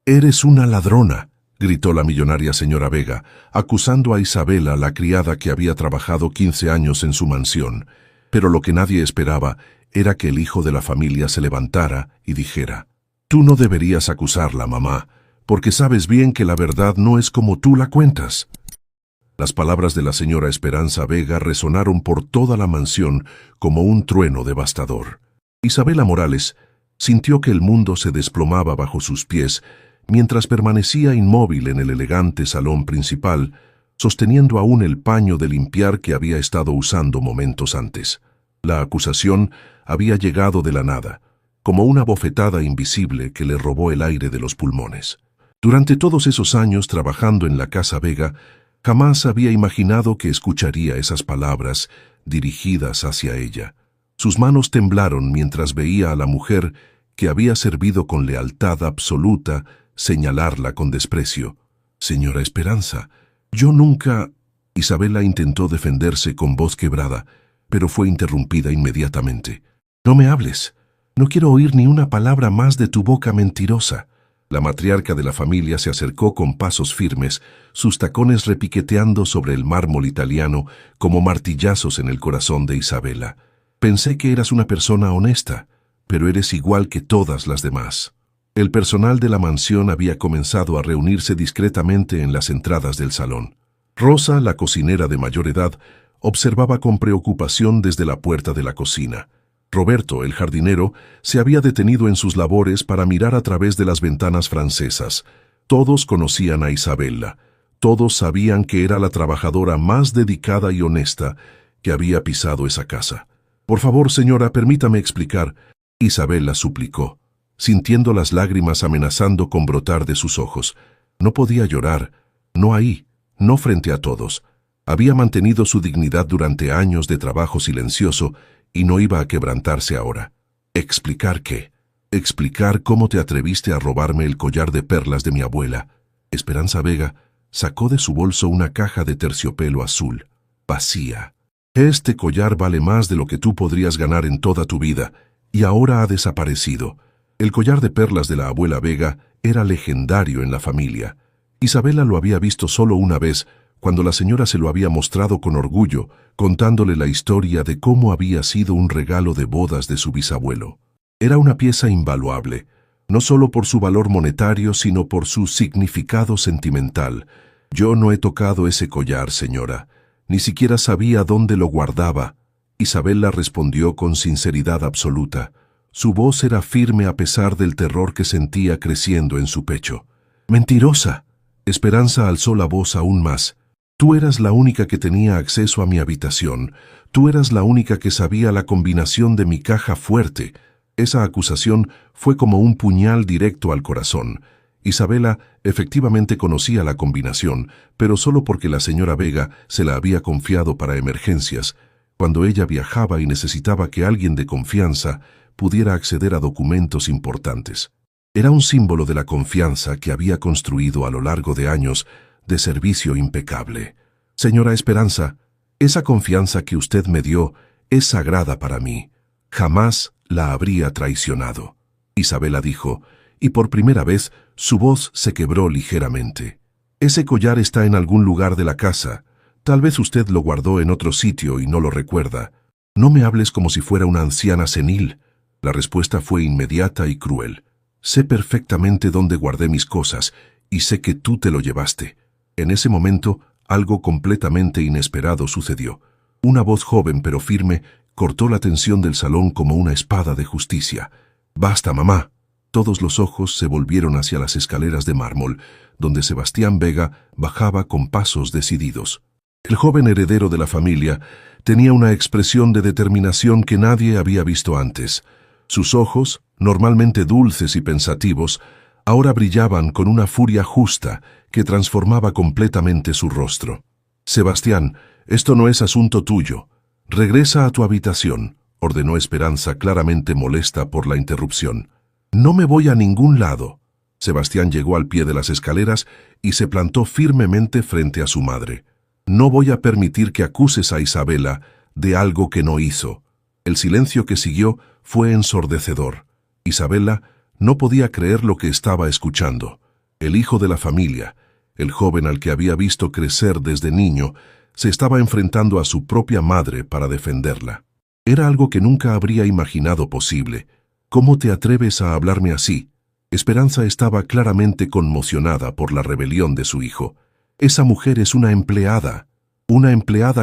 «Eres una ladrona», gritó la millonaria señora Vega, acusando a Isabela, la criada que había trabajado 15 años en su mansión. Pero lo que nadie esperaba era que el hijo de la familia se levantara y dijera: «Tú no deberías acusarla, mamá, porque sabes bien que la verdad no es como tú la cuentas». Las palabras de la señora Esperanza Vega resonaron por toda la mansión como un trueno devastador. Isabela Morales sintió que el mundo se desplomaba bajo sus pies mientras permanecía inmóvil en el elegante salón principal, sosteniendo aún el paño de limpiar que había estado usando momentos antes. La acusación había llegado de la nada, como una bofetada invisible que le robó el aire de los pulmones. Durante todos esos años trabajando en la Casa Vega, jamás había imaginado que escucharía esas palabras dirigidas hacia ella. Sus manos temblaron mientras veía a la mujer que había servido con lealtad absoluta señalarla con desprecio. «Señora Esperanza, yo nunca...» Isabela intentó defenderse con voz quebrada, pero fue interrumpida inmediatamente. «No me hables. No quiero oír ni una palabra más de tu boca mentirosa». La matriarca de la familia se acercó con pasos firmes, sus tacones repiqueteando sobre el mármol italiano como martillazos en el corazón de Isabela. «Pensé que eras una persona honesta, pero eres igual que todas las demás». El personal de la mansión había comenzado a reunirse discretamente en las entradas del salón. Rosa, la cocinera de mayor edad, observaba con preocupación desde la puerta de la cocina. Roberto, el jardinero, se había detenido en sus labores para mirar a través de las ventanas francesas. Todos conocían a Isabela. Todos sabían que era la trabajadora más dedicada y honesta que había pisado esa casa. «Por favor, señora, permítame explicar», Isabela suplicó, sintiendo las lágrimas amenazando con brotar de sus ojos. No podía llorar, no ahí, no frente a todos. Había mantenido su dignidad durante años de trabajo silencioso y no iba a quebrantarse ahora. ¿Explicar qué? ¿Explicar cómo te atreviste a robarme el collar de perlas de mi abuela? Esperanza Vega sacó de su bolso una caja de terciopelo azul, vacía. «Este collar vale más de lo que tú podrías ganar en toda tu vida, y ahora ha desaparecido». El collar de perlas de la abuela Vega era legendario en la familia. Isabela lo había visto solo una vez, cuando la señora se lo había mostrado con orgullo, contándole la historia de cómo había sido un regalo de bodas de su bisabuelo. Era una pieza invaluable, no solo por su valor monetario, sino por su significado sentimental. «Yo no he tocado ese collar, señora. Ni siquiera sabía dónde lo guardaba». Isabela respondió con sinceridad absoluta. Su voz era firme a pesar del terror que sentía creciendo en su pecho. «¡Mentirosa!». Esperanza alzó la voz aún más. «Tú eras la única que tenía acceso a mi habitación. Tú eras la única que sabía la combinación de mi caja fuerte». Esa acusación fue como un puñal directo al corazón. Isabela efectivamente conocía la combinación, pero solo porque la señora Vega se la había confiado para emergencias, cuando ella viajaba y necesitaba que alguien de confianza pudiera acceder a documentos importantes. Era un símbolo de la confianza que había construido a lo largo de años de servicio impecable. «Señora Esperanza, esa confianza que usted me dio es sagrada para mí. Jamás la habría traicionado», Isabela dijo, y por primera vez su voz se quebró ligeramente. «Ese collar está en algún lugar de la casa. Tal vez usted lo guardó en otro sitio y no lo recuerda. No me hables como si fuera una anciana senil». La respuesta fue inmediata y cruel. «Sé perfectamente dónde guardé mis cosas y sé que tú te lo llevaste». En ese momento, algo completamente inesperado sucedió. Una voz joven pero firme cortó la tensión del salón como una espada de justicia. «¡Basta, mamá!». Todos los ojos se volvieron hacia las escaleras de mármol, donde Sebastián Vega bajaba con pasos decididos. El joven heredero de la familia tenía una expresión de determinación que nadie había visto antes. Sus ojos, normalmente dulces y pensativos, ahora brillaban con una furia justa que transformaba completamente su rostro. «Sebastián, esto no es asunto tuyo. Regresa a tu habitación», ordenó Esperanza, claramente molesta por la interrupción. «No me voy a ningún lado». Sebastián llegó al pie de las escaleras y se plantó firmemente frente a su madre. «No voy a permitir que acuses a Isabela de algo que no hizo». El silencio que siguió fue ensordecedor. Isabela no podía creer lo que estaba escuchando. El hijo de la familia, el joven al que había visto crecer desde niño, se estaba enfrentando a su propia madre para defenderla. Era algo que nunca habría imaginado posible. ¿Cómo te atreves a hablarme así? Esperanza estaba claramente conmocionada por la rebelión de su hijo. Esa mujer es una empleada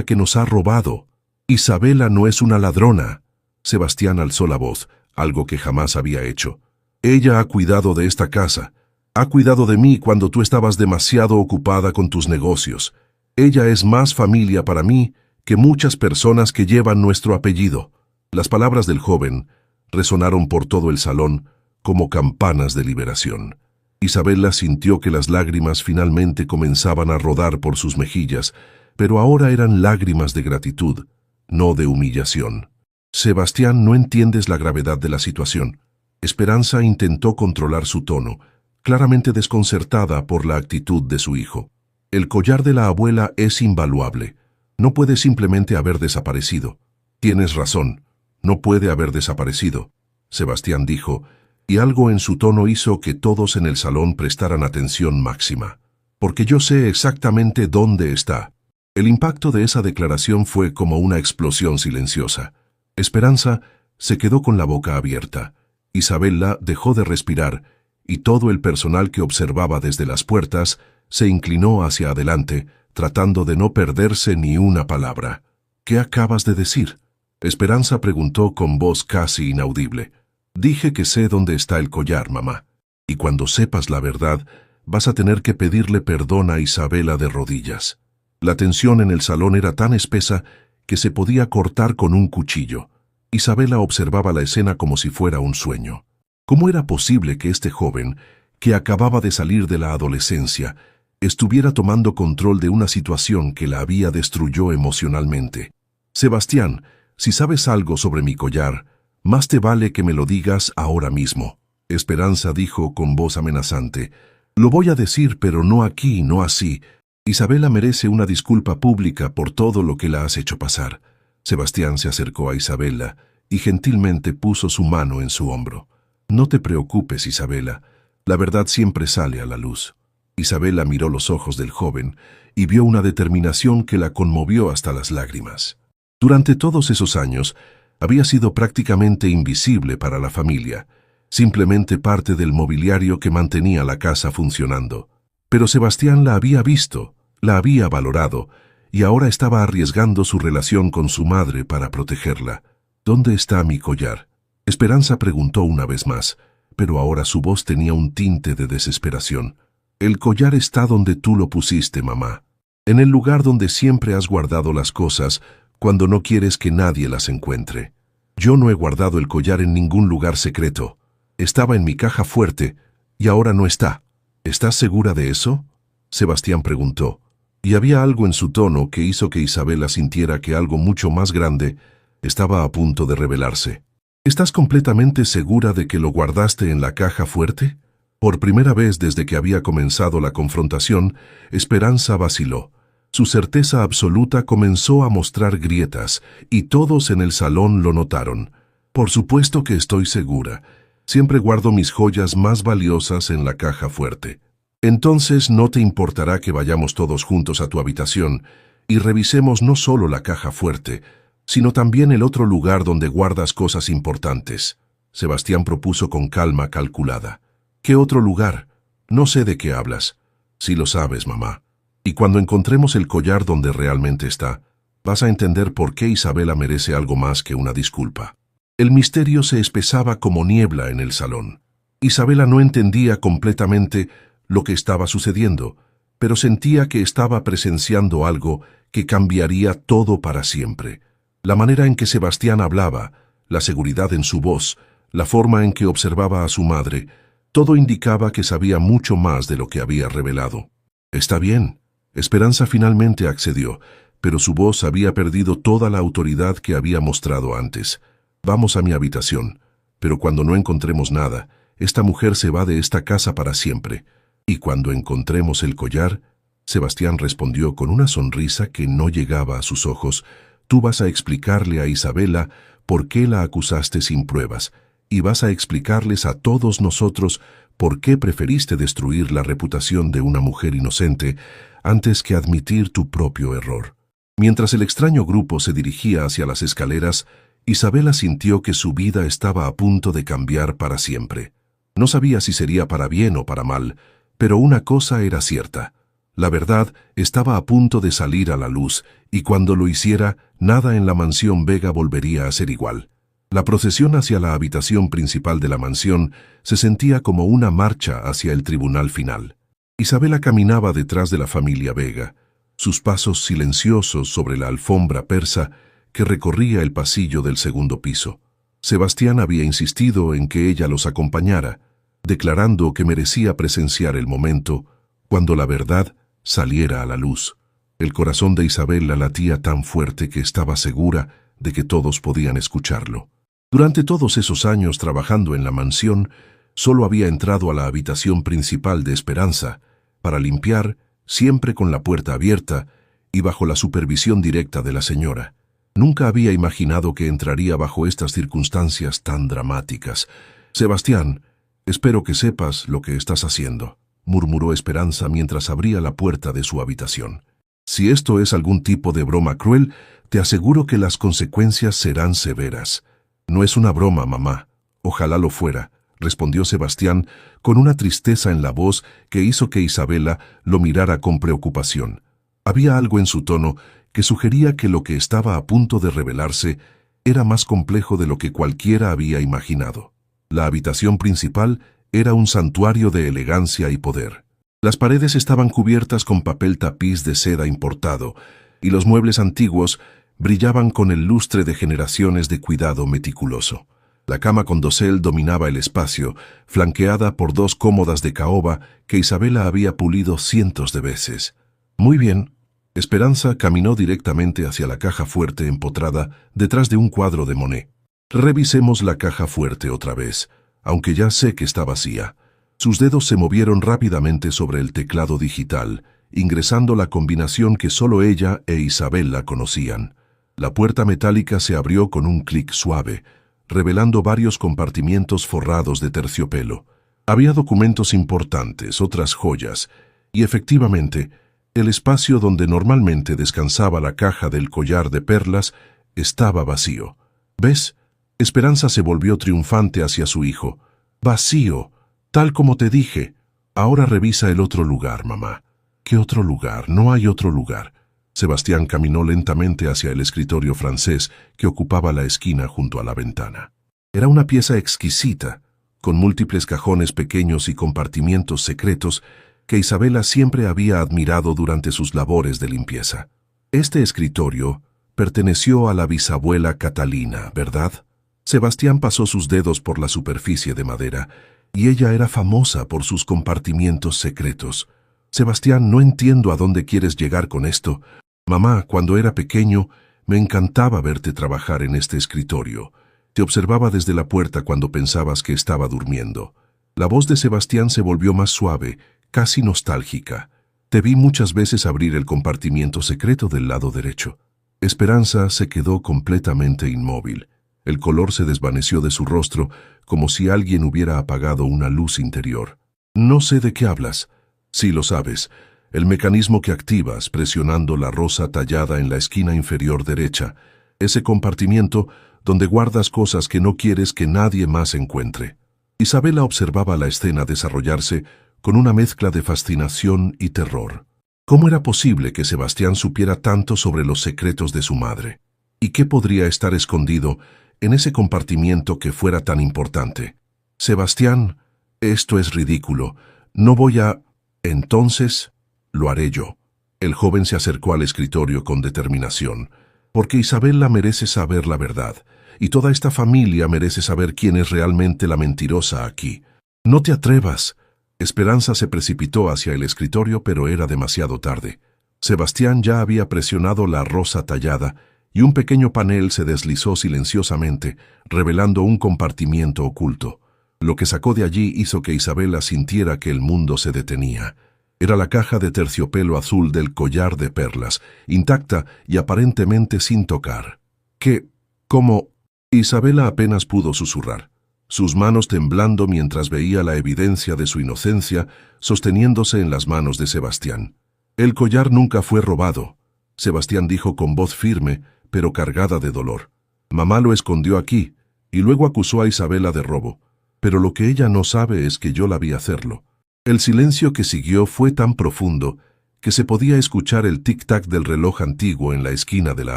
que nos ha robado. Isabela no es una ladrona. Sebastián alzó la voz, algo que jamás había hecho. Ella ha cuidado de esta casa. Ha cuidado de mí cuando tú estabas demasiado ocupada con tus negocios. Ella es más familia para mí que muchas personas que llevan nuestro apellido. Las palabras del joven resonaron por todo el salón como campanas de liberación. Isabela sintió que las lágrimas finalmente comenzaban a rodar por sus mejillas, pero ahora eran lágrimas de gratitud, no de humillación. Sebastián, no entiendes la gravedad de la situación. Esperanza intentó controlar su tono, claramente desconcertada por la actitud de su hijo. El collar de la abuela es invaluable. No puede simplemente haber desaparecido. Tienes razón, no puede haber desaparecido, Sebastián dijo, y algo en su tono hizo que todos en el salón prestaran atención máxima. Porque yo sé exactamente dónde está. El impacto de esa declaración fue como una explosión silenciosa. Esperanza se quedó con la boca abierta. Isabela dejó de respirar, y todo el personal que observaba desde las puertas se inclinó hacia adelante, tratando de no perderse ni una palabra. ¿Qué acabas de decir? Esperanza preguntó con voz casi inaudible. Dije que sé dónde está el collar, mamá. Y cuando sepas la verdad, vas a tener que pedirle perdón a Isabela de rodillas. La tensión en el salón era tan espesa que se podía cortar con un cuchillo. Isabela observaba la escena como si fuera un sueño. ¿Cómo era posible que este joven, que acababa de salir de la adolescencia, estuviera tomando control de una situación que la había destruyó emocionalmente? Sebastián, si sabes algo sobre mi collar, más te vale que me lo digas ahora mismo. Esperanza dijo con voz amenazante. Lo voy a decir, pero no aquí, no así. Isabela merece una disculpa pública por todo lo que la has hecho pasar. Sebastián se acercó a Isabela y gentilmente puso su mano en su hombro. No te preocupes, Isabela. La verdad siempre sale a la luz. Isabela miró los ojos del joven y vio una determinación que la conmovió hasta las lágrimas. Durante todos esos años, había sido prácticamente invisible para la familia, simplemente parte del mobiliario que mantenía la casa funcionando. Pero Sebastián la había visto, la había valorado, y ahora estaba arriesgando su relación con su madre para protegerla. ¿Dónde está mi collar? Esperanza preguntó una vez más, pero ahora su voz tenía un tinte de desesperación. El collar está donde tú lo pusiste, mamá. En el lugar donde siempre has guardado las cosas cuando no quieres que nadie las encuentre. Yo no he guardado el collar en ningún lugar secreto. Estaba en mi caja fuerte y ahora no está. ¿Estás segura de eso? Sebastián preguntó, y había algo en su tono que hizo que Isabela sintiera que algo mucho más grande estaba a punto de revelarse. ¿Estás completamente segura de que lo guardaste en la caja fuerte? Por primera vez desde que había comenzado la confrontación, Esperanza vaciló. Su certeza absoluta comenzó a mostrar grietas, y todos en el salón lo notaron. Por supuesto que estoy segura. Siempre guardo mis joyas más valiosas en la caja fuerte. Entonces no te importará que vayamos todos juntos a tu habitación y revisemos no solo la caja fuerte, sino también el otro lugar donde guardas cosas importantes. Sebastián propuso con calma calculada. ¿Qué otro lugar? No sé de qué hablas. Sí lo sabes, mamá. Y cuando encontremos el collar donde realmente está, vas a entender por qué Isabela merece algo más que una disculpa. El misterio se espesaba como niebla en el salón. Isabela no entendía completamente lo que estaba sucediendo, pero sentía que estaba presenciando algo que cambiaría todo para siempre. La manera en que Sebastián hablaba, la seguridad en su voz, la forma en que observaba a su madre, todo indicaba que sabía mucho más de lo que había revelado. Está bien. Esperanza finalmente accedió, pero su voz había perdido toda la autoridad que había mostrado antes. Vamos a mi habitación, pero cuando no encontremos nada, esta mujer se va de esta casa para siempre. Y cuando encontremos el collar, Sebastián respondió con una sonrisa que no llegaba a sus ojos, tú vas a explicarle a Isabela por qué la acusaste sin pruebas, y vas a explicarles a todos nosotros ¿por qué preferiste destruir la reputación de una mujer inocente antes que admitir tu propio error? Mientras el extraño grupo se dirigía hacia las escaleras, Isabela sintió que su vida estaba a punto de cambiar para siempre. No sabía si sería para bien o para mal, pero una cosa era cierta. La verdad estaba a punto de salir a la luz, y cuando lo hiciera, nada en la mansión Vega volvería a ser igual. La procesión hacia la habitación principal de la mansión se sentía como una marcha hacia el tribunal final. Isabela caminaba detrás de la familia Vega, sus pasos silenciosos sobre la alfombra persa que recorría el pasillo del segundo piso. Sebastián había insistido en que ella los acompañara, declarando que merecía presenciar el momento cuando la verdad saliera a la luz. El corazón de Isabela latía tan fuerte que estaba segura de que todos podían escucharlo. Durante todos esos años trabajando en la mansión, solo había entrado a la habitación principal de Esperanza para limpiar, siempre con la puerta abierta y bajo la supervisión directa de la señora. Nunca había imaginado que entraría bajo estas circunstancias tan dramáticas. «Sebastián, espero que sepas lo que estás haciendo», murmuró Esperanza mientras abría la puerta de su habitación. «Si esto es algún tipo de broma cruel, te aseguro que las consecuencias serán severas». «No es una broma, mamá. Ojalá lo fuera», respondió Sebastián con una tristeza en la voz que hizo que Isabela lo mirara con preocupación. Había algo en su tono que sugería que lo que estaba a punto de revelarse era más complejo de lo que cualquiera había imaginado. La habitación principal era un santuario de elegancia y poder. Las paredes estaban cubiertas con papel tapiz de seda importado, y los muebles antiguos brillaban con el lustre de generaciones de cuidado meticuloso. La cama con dosel dominaba el espacio, flanqueada por dos cómodas de caoba que Isabela había pulido cientos de veces. «Muy bien». Esperanza caminó directamente hacia la caja fuerte empotrada detrás de un cuadro de Monet. «Revisemos la caja fuerte otra vez, aunque ya sé que está vacía». Sus dedos se movieron rápidamente sobre el teclado digital, ingresando la combinación que solo ella e Isabela conocían. La puerta metálica se abrió con un clic suave, revelando varios compartimientos forrados de terciopelo. Había documentos importantes, otras joyas, y efectivamente, el espacio donde normalmente descansaba la caja del collar de perlas estaba vacío. «¿Ves?» Esperanza se volvió triunfante hacia su hijo. «Vacío, tal como te dije. Ahora revisa el otro lugar, mamá». «¿Qué otro lugar? No hay otro lugar». Sebastián caminó lentamente hacia el escritorio francés que ocupaba la esquina junto a la ventana. Era una pieza exquisita, con múltiples cajones pequeños y compartimientos secretos que Isabela siempre había admirado durante sus labores de limpieza. Este escritorio perteneció a la bisabuela Catalina, ¿verdad? Sebastián pasó sus dedos por la superficie de madera, y ella era famosa por sus compartimientos secretos. «Sebastián, no entiendo a dónde quieres llegar con esto. Mamá, cuando era pequeño, me encantaba verte trabajar en este escritorio. Te observaba desde la puerta cuando pensabas que estaba durmiendo». La voz de Sebastián se volvió más suave, casi nostálgica. «Te vi muchas veces abrir el compartimiento secreto del lado derecho». Esperanza se quedó completamente inmóvil. El color se desvaneció de su rostro, como si alguien hubiera apagado una luz interior. «No sé de qué hablas». «Sí lo sabes. El mecanismo que activas presionando la rosa tallada en la esquina inferior derecha. Ese compartimiento donde guardas cosas que no quieres que nadie más encuentre». Isabela observaba la escena desarrollarse con una mezcla de fascinación y terror. ¿Cómo era posible que Sebastián supiera tanto sobre los secretos de su madre? ¿Y qué podría estar escondido en ese compartimiento que fuera tan importante? «Sebastián, esto es ridículo. No voy a...» «Entonces, lo haré yo». El joven se acercó al escritorio con determinación. «Porque Isabela merece saber la verdad, y toda esta familia merece saber quién es realmente la mentirosa aquí». «No te atrevas». Esperanza se precipitó hacia el escritorio, pero era demasiado tarde. Sebastián ya había presionado la rosa tallada, y un pequeño panel se deslizó silenciosamente, revelando un compartimiento oculto. Lo que sacó de allí hizo que Isabela sintiera que el mundo se detenía. Era la caja de terciopelo azul del collar de perlas, intacta y aparentemente sin tocar. «¿Qué? ¿Cómo?» Isabela apenas pudo susurrar. sus manos temblando mientras veía la evidencia de su inocencia sosteniéndose en las manos de Sebastián. El collar nunca fue robado, Sebastián dijo con voz firme, pero cargada de dolor. Mamá lo escondió aquí, y luego acusó a Isabela de robo, pero lo que ella no sabe es que yo la vi hacerlo. El silencio que siguió fue tan profundo que se podía escuchar el tic-tac del reloj antiguo en la esquina de la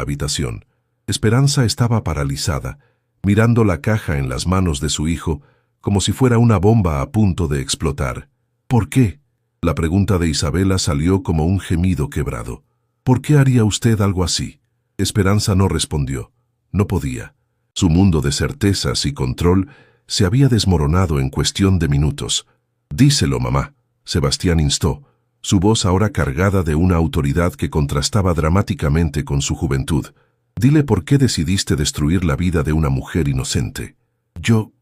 habitación. Esperanza estaba paralizada, mirando la caja en las manos de su hijo, como si fuera una bomba a punto de explotar. ¿Por qué? La pregunta de Isabela salió como un gemido quebrado. ¿Por qué haría usted algo así? Esperanza no respondió. No podía. Su mundo de certezas y control se había desmoronado en cuestión de minutos. «Díselo, mamá», Sebastián instó, su voz ahora cargada de una autoridad que contrastaba dramáticamente con su juventud. «Dile por qué decidiste destruir la vida de una mujer inocente». Yo...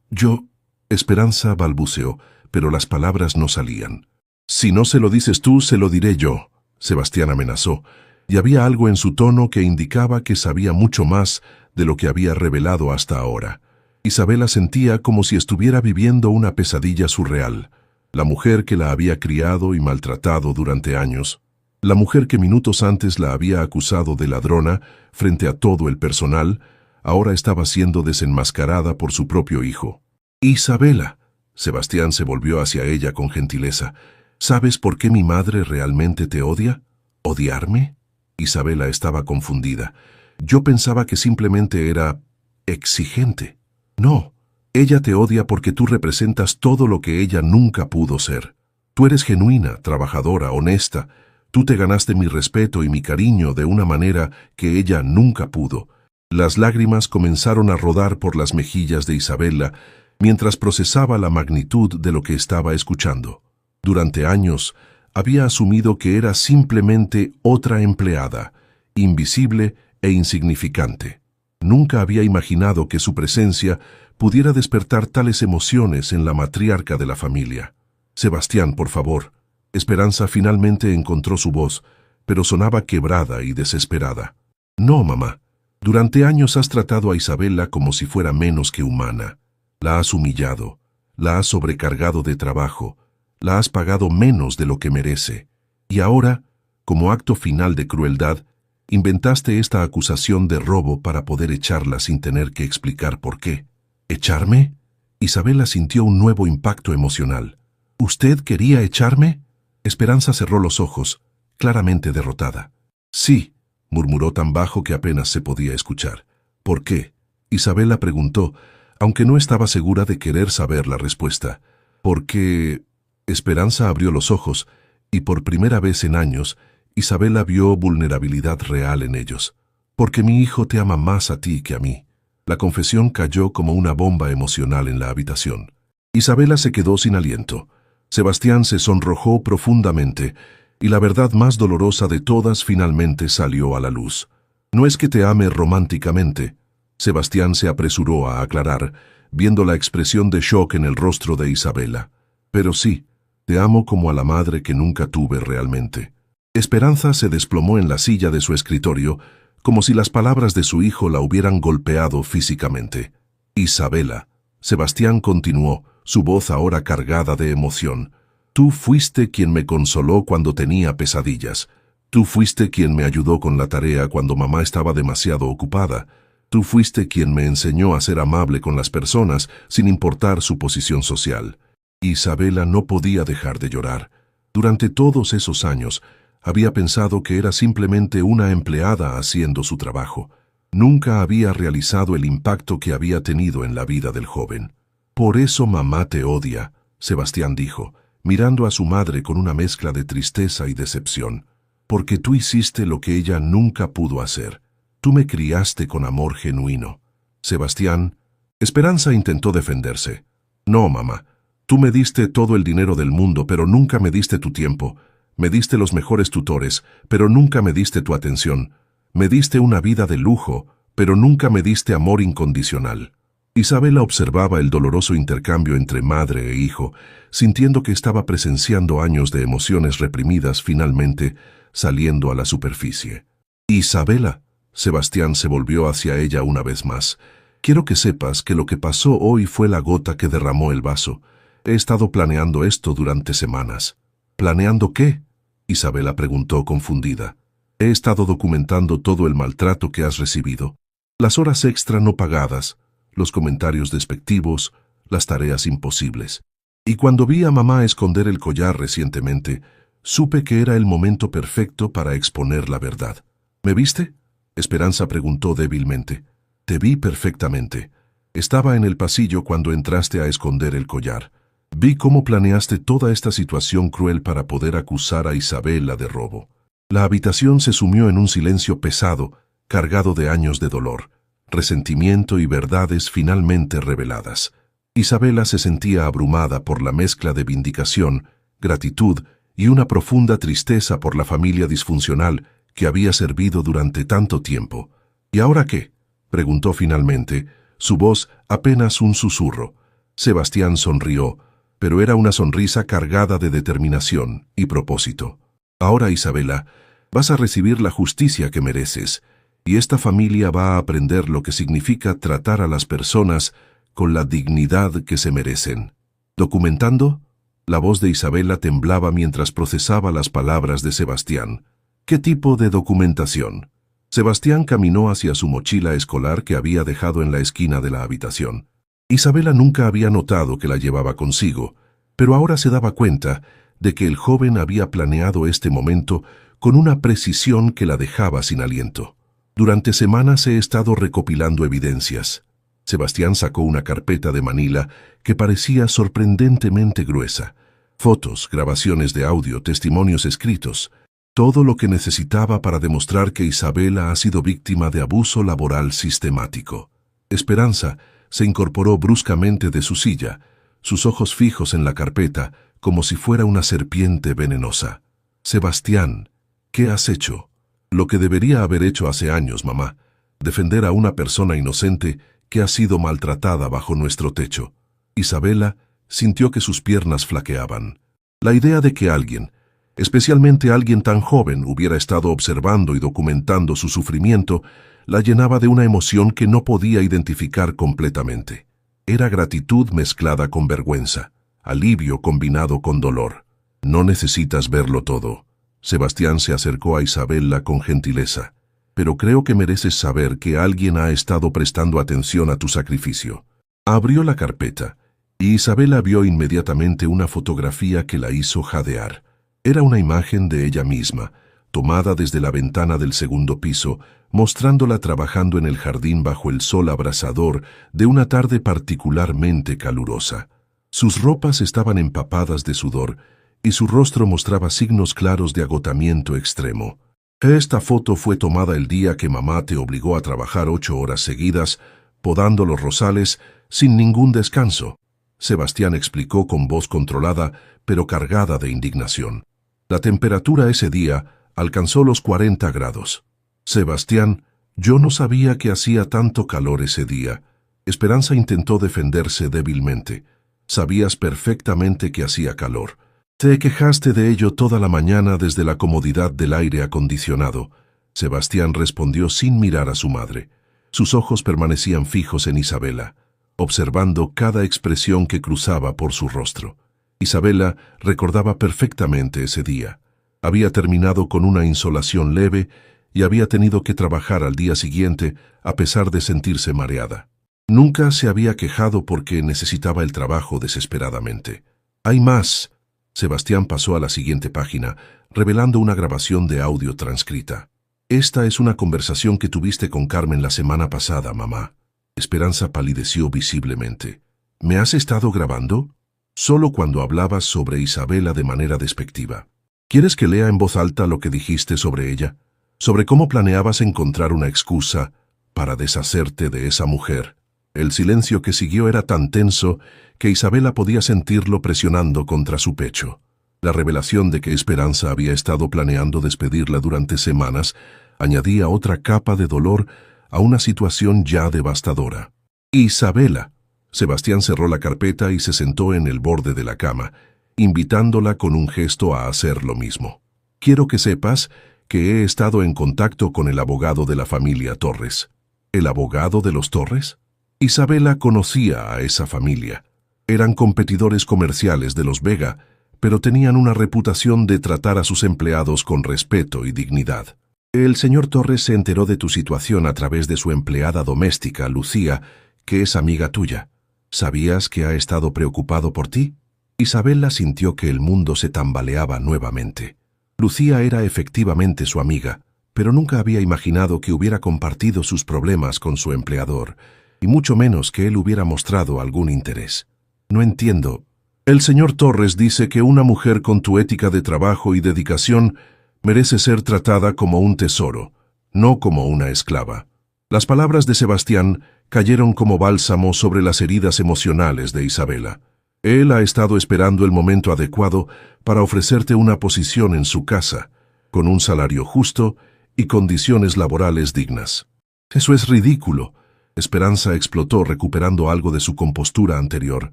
Esperanza balbuceó, pero las palabras no salían. «Si no se lo dices tú, se lo diré yo», Sebastián amenazó, y había algo en su tono que indicaba que sabía mucho más de lo que había revelado hasta ahora. Isabela sentía como si estuviera viviendo una pesadilla surreal. La mujer que la había criado y maltratado durante años. La mujer que minutos antes la había acusado de ladrona frente a todo el personal, ahora estaba siendo desenmascarada por su propio hijo. «Isabela», Sebastián se volvió hacia ella con gentileza, «¿sabes por qué mi madre realmente te odia? ¿Odiarme?» Isabela estaba confundida. «Yo pensaba que simplemente era exigente». «No, ella te odia porque tú representas todo lo que ella nunca pudo ser. Tú eres genuina, trabajadora, honesta. Tú te ganaste mi respeto y mi cariño de una manera que ella nunca pudo». Las lágrimas comenzaron a rodar por las mejillas de Isabela mientras procesaba la magnitud de lo que estaba escuchando. Durante años, había asumido que era simplemente otra empleada, invisible e insignificante. Nunca había imaginado que su presencia pudiera despertar tales emociones en la matriarca de la familia. «Sebastián, por favor». Esperanza finalmente encontró su voz, pero sonaba quebrada y desesperada. «No, mamá. Durante años has tratado a Isabela como si fuera menos que humana. La has humillado, la has sobrecargado de trabajo, la has pagado menos de lo que merece. Y ahora, como acto final de crueldad, inventaste esta acusación de robo para poder echarla sin tener que explicar por qué». «¿Echarme?» Isabela sintió un nuevo impacto emocional. «¿Usted quería echarme?» Esperanza cerró los ojos, claramente derrotada. «Sí», murmuró tan bajo que apenas se podía escuchar. «¿Por qué?» Isabela preguntó, aunque no estaba segura de querer saber la respuesta. «Porque...» Esperanza abrió los ojos, y por primera vez en años, Isabela vio vulnerabilidad real en ellos. «Porque mi hijo te ama más a ti que a mí». La confesión cayó como una bomba emocional en la habitación. Isabela se quedó sin aliento. Sebastián se sonrojó profundamente, y la verdad más dolorosa de todas finalmente salió a la luz. «No es que te ame románticamente», Sebastián se apresuró a aclarar, viendo la expresión de shock en el rostro de Isabela. «Pero sí, te amo como a la madre que nunca tuve realmente». Esperanza se desplomó en la silla de su escritorio, como si las palabras de su hijo la hubieran golpeado físicamente. «Isabela», Sebastián continuó, su voz ahora cargada de emoción. «Tú fuiste quien me consoló cuando tenía pesadillas. Tú fuiste quien me ayudó con la tarea cuando mamá estaba demasiado ocupada. Tú fuiste quien me enseñó a ser amable con las personas sin importar su posición social». Isabela no podía dejar de llorar. Durante todos esos años, había pensado que era simplemente una empleada haciendo su trabajo. Nunca había realizado el impacto que había tenido en la vida del joven. «Por eso mamá te odia», Sebastián dijo, mirando a su madre con una mezcla de tristeza y decepción. «Porque tú hiciste lo que ella nunca pudo hacer. Tú me criaste con amor genuino». «Sebastián», Esperanza intentó defenderse. «No, mamá. Tú me diste todo el dinero del mundo, pero nunca me diste tu tiempo. Me diste los mejores tutores, pero nunca me diste tu atención. Me diste una vida de lujo, pero nunca me diste amor incondicional». Isabela observaba el doloroso intercambio entre madre e hijo, sintiendo que estaba presenciando años de emociones reprimidas finalmente saliendo a la superficie. «Isabela», Sebastián se volvió hacia ella una vez más. Quiero que sepas que lo que pasó hoy fue la gota que derramó el vaso. He estado planeando esto durante semanas. ¿Planeando qué?, Isabela preguntó confundida. He estado documentando todo el maltrato que has recibido. Las horas extra no pagadas, los comentarios despectivos, las tareas imposibles. Y cuando vi a mamá esconder el collar recientemente, supe que era el momento perfecto para exponer la verdad. ¿Me viste?, Esperanza preguntó débilmente. Te vi perfectamente. Estaba en el pasillo cuando entraste a esconder el collar. Vi cómo planeaste toda esta situación cruel para poder acusar a Isabela de robo. La habitación se sumió en un silencio pesado, cargado de años de dolor, resentimiento y verdades finalmente reveladas. Isabela se sentía abrumada por la mezcla de vindicación, gratitud y una profunda tristeza por la familia disfuncional que había servido durante tanto tiempo. ¿Y ahora qué?, preguntó finalmente, su voz apenas un susurro. Sebastián sonrió, pero era una sonrisa cargada de determinación y propósito. Ahora, Isabela, vas a recibir la justicia que mereces, y esta familia va a aprender lo que significa tratar a las personas con la dignidad que se merecen. ¿Documentando? La voz de Isabela temblaba mientras procesaba las palabras de Sebastián. ¿Qué tipo de documentación? Sebastián caminó hacia su mochila escolar que había dejado en la esquina de la habitación. Isabela nunca había notado que la llevaba consigo, pero ahora se daba cuenta de que el joven había planeado este momento con una precisión que la dejaba sin aliento. Durante semanas he estado recopilando evidencias. Sebastián sacó una carpeta de Manila que parecía sorprendentemente gruesa. Fotos, grabaciones de audio, testimonios escritos. Todo lo que necesitaba para demostrar que Isabela ha sido víctima de abuso laboral sistemático. Esperanza se incorporó bruscamente de su silla, sus ojos fijos en la carpeta, como si fuera una serpiente venenosa. Sebastián, ¿qué has hecho? Lo que debería haber hecho hace años, mamá. Defender a una persona inocente que ha sido maltratada bajo nuestro techo. Isabela sintió que sus piernas flaqueaban. La idea de que alguien, especialmente alguien tan joven, hubiera estado observando y documentando su sufrimiento, la llenaba de una emoción que no podía identificar completamente. Era gratitud mezclada con vergüenza, alivio combinado con dolor. No necesitas verlo todo. Sebastián se acercó a Isabela con gentileza. Pero creo que mereces saber que alguien ha estado prestando atención a tu sacrificio. Abrió la carpeta, y Isabela vio inmediatamente una fotografía que la hizo jadear. Era una imagen de ella misma, tomada desde la ventana del segundo piso, mostrándola trabajando en el jardín bajo el sol abrasador de una tarde particularmente calurosa. Sus ropas estaban empapadas de sudor, y su rostro mostraba signos claros de agotamiento extremo. Esta foto fue tomada el día que mamá te obligó a trabajar 8 horas seguidas, podando los rosales sin ningún descanso. Sebastián explicó con voz controlada, pero cargada de indignación. La temperatura ese día alcanzó los 40 grados. Sebastián, yo no sabía que hacía tanto calor ese día. Esperanza intentó defenderse débilmente. Sabías perfectamente que hacía calor. Te quejaste de ello toda la mañana desde la comodidad del aire acondicionado. Sebastián respondió sin mirar a su madre. Sus ojos permanecían fijos en Isabela, observando cada expresión que cruzaba por su rostro. Isabela recordaba perfectamente ese día. Había terminado con una insolación leve y había tenido que trabajar al día siguiente a pesar de sentirse mareada. Nunca se había quejado porque necesitaba el trabajo desesperadamente. Hay más. Sebastián pasó a la siguiente página, revelando una grabación de audio transcrita. Esta es una conversación que tuviste con Carmen la semana pasada, mamá. Esperanza palideció visiblemente. ¿Me has estado grabando? Solo cuando hablabas sobre Isabela de manera despectiva. ¿Quieres que lea en voz alta lo que dijiste sobre ella? Sobre cómo planeabas encontrar una excusa para deshacerte de esa mujer. El silencio que siguió era tan tenso que Isabela podía sentirlo presionando contra su pecho. La revelación de que Esperanza había estado planeando despedirla durante semanas añadía otra capa de dolor a una situación ya devastadora. Isabela. Sebastián cerró la carpeta y se sentó en el borde de la cama, invitándola con un gesto a hacer lo mismo. Quiero que sepas que he estado en contacto con el abogado de la familia Torres. ¿El abogado de los Torres? Isabela conocía a esa familia. Eran competidores comerciales de los Vega, pero tenían una reputación de tratar a sus empleados con respeto y dignidad. El señor Torres se enteró de tu situación a través de su empleada doméstica, Lucía, que es amiga tuya. ¿Sabías que ha estado preocupado por ti? Isabela sintió que el mundo se tambaleaba nuevamente. Lucía era efectivamente su amiga, pero nunca había imaginado que hubiera compartido sus problemas con su empleador, y mucho menos que él hubiera mostrado algún interés. No entiendo. El señor Torres dice que una mujer con tu ética de trabajo y dedicación merece ser tratada como un tesoro, no como una esclava. Las palabras de Sebastián cayeron como bálsamo sobre las heridas emocionales de Isabela. Él ha estado esperando el momento adecuado para ofrecerte una posición en su casa, con un salario justo y condiciones laborales dignas. Eso es ridículo. Esperanza explotó recuperando algo de su compostura anterior.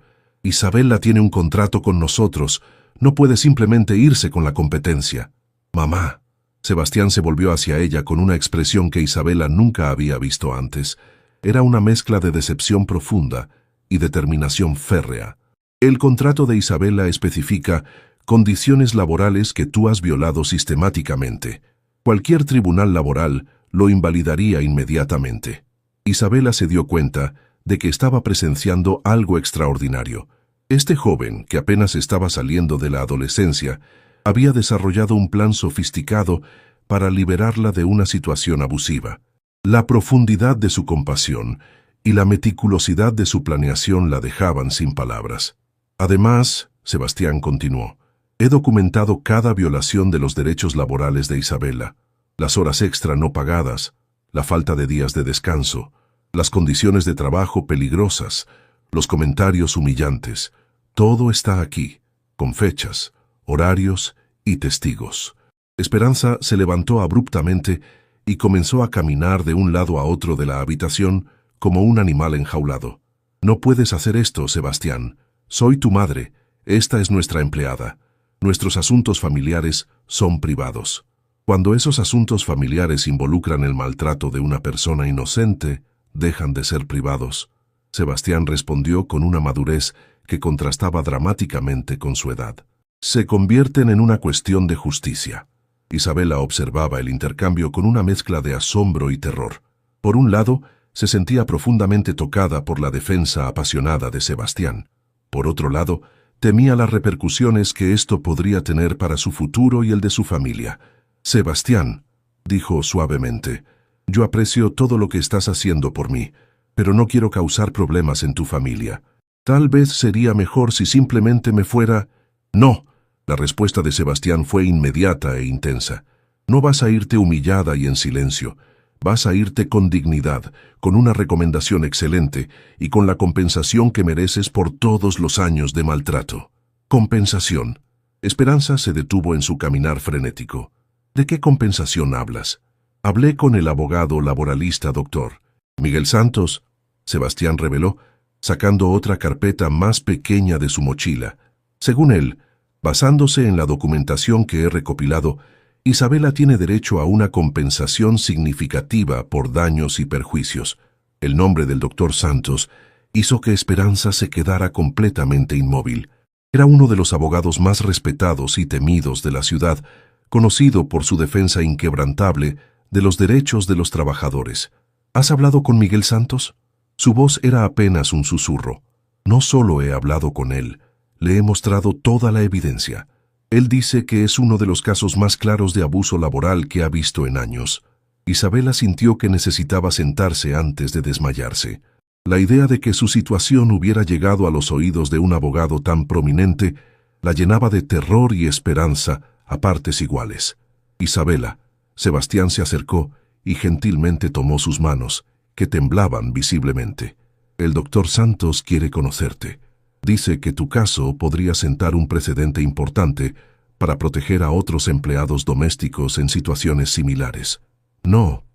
Isabela tiene un contrato con nosotros. No puede simplemente irse con la competencia. Mamá. Sebastián se volvió hacia ella con una expresión que Isabela nunca había visto antes. Era una mezcla de decepción profunda y determinación férrea. El contrato de Isabela especifica condiciones laborales que tú has violado sistemáticamente. Cualquier tribunal laboral lo invalidaría inmediatamente. Isabela se dio cuenta de que estaba presenciando algo extraordinario. Este joven, que apenas estaba saliendo de la adolescencia, había desarrollado un plan sofisticado para liberarla de una situación abusiva. La profundidad de su compasión y la meticulosidad de su planeación la dejaban sin palabras. Además, Sebastián continuó, he documentado cada violación de los derechos laborales de Isabela, las horas extra no pagadas, la falta de días de descanso, las condiciones de trabajo peligrosas, los comentarios humillantes. Todo está aquí, con fechas, horarios y testigos. Esperanza se levantó abruptamente y comenzó a caminar de un lado a otro de la habitación como un animal enjaulado. No puedes hacer esto, Sebastián. Soy tu madre. Esta es nuestra empleada. Nuestros asuntos familiares son privados. Cuando esos asuntos familiares involucran el maltrato de una persona inocente, dejan de ser privados. Sebastián respondió con una madurez que contrastaba dramáticamente con su edad. Se convierten en una cuestión de justicia. Isabela observaba el intercambio con una mezcla de asombro y terror. Por un lado, se sentía profundamente tocada por la defensa apasionada de Sebastián. Por otro lado, temía las repercusiones que esto podría tener para su futuro y el de su familia. Sebastián, dijo suavemente, yo aprecio todo lo que estás haciendo por mí, pero no quiero causar problemas en tu familia. Tal vez sería mejor si simplemente me fuera... No. La respuesta de Sebastián fue inmediata e intensa. No vas a irte humillada y en silencio. Vas a irte con dignidad, con una recomendación excelente y con la compensación que mereces por todos los años de maltrato. Compensación. Esperanza se detuvo en su caminar frenético. ¿De qué compensación hablas? Hablé con el abogado laboralista doctor Miguel Santos, Sebastián reveló, sacando otra carpeta más pequeña de su mochila. Según él, basándose en la documentación que he recopilado, Isabela tiene derecho a una compensación significativa por daños y perjuicios. El nombre del doctor Santos hizo que Esperanza se quedara completamente inmóvil. Era uno de los abogados más respetados y temidos de la ciudad, conocido por su defensa inquebrantable de los derechos de los trabajadores. ¿Has hablado con Miguel Santos? Su voz era apenas un susurro. No solo he hablado con él, le he mostrado toda la evidencia. Él dice que es uno de los casos más claros de abuso laboral que ha visto en años. Isabela sintió que necesitaba sentarse antes de desmayarse. La idea de que su situación hubiera llegado a los oídos de un abogado tan prominente la llenaba de terror y esperanza a partes iguales. Isabela, Sebastián se acercó y gentilmente tomó sus manos, que temblaban visiblemente. El doctor Santos quiere conocerte. Dice que tu caso podría sentar un precedente importante para proteger a otros empleados domésticos en situaciones similares. No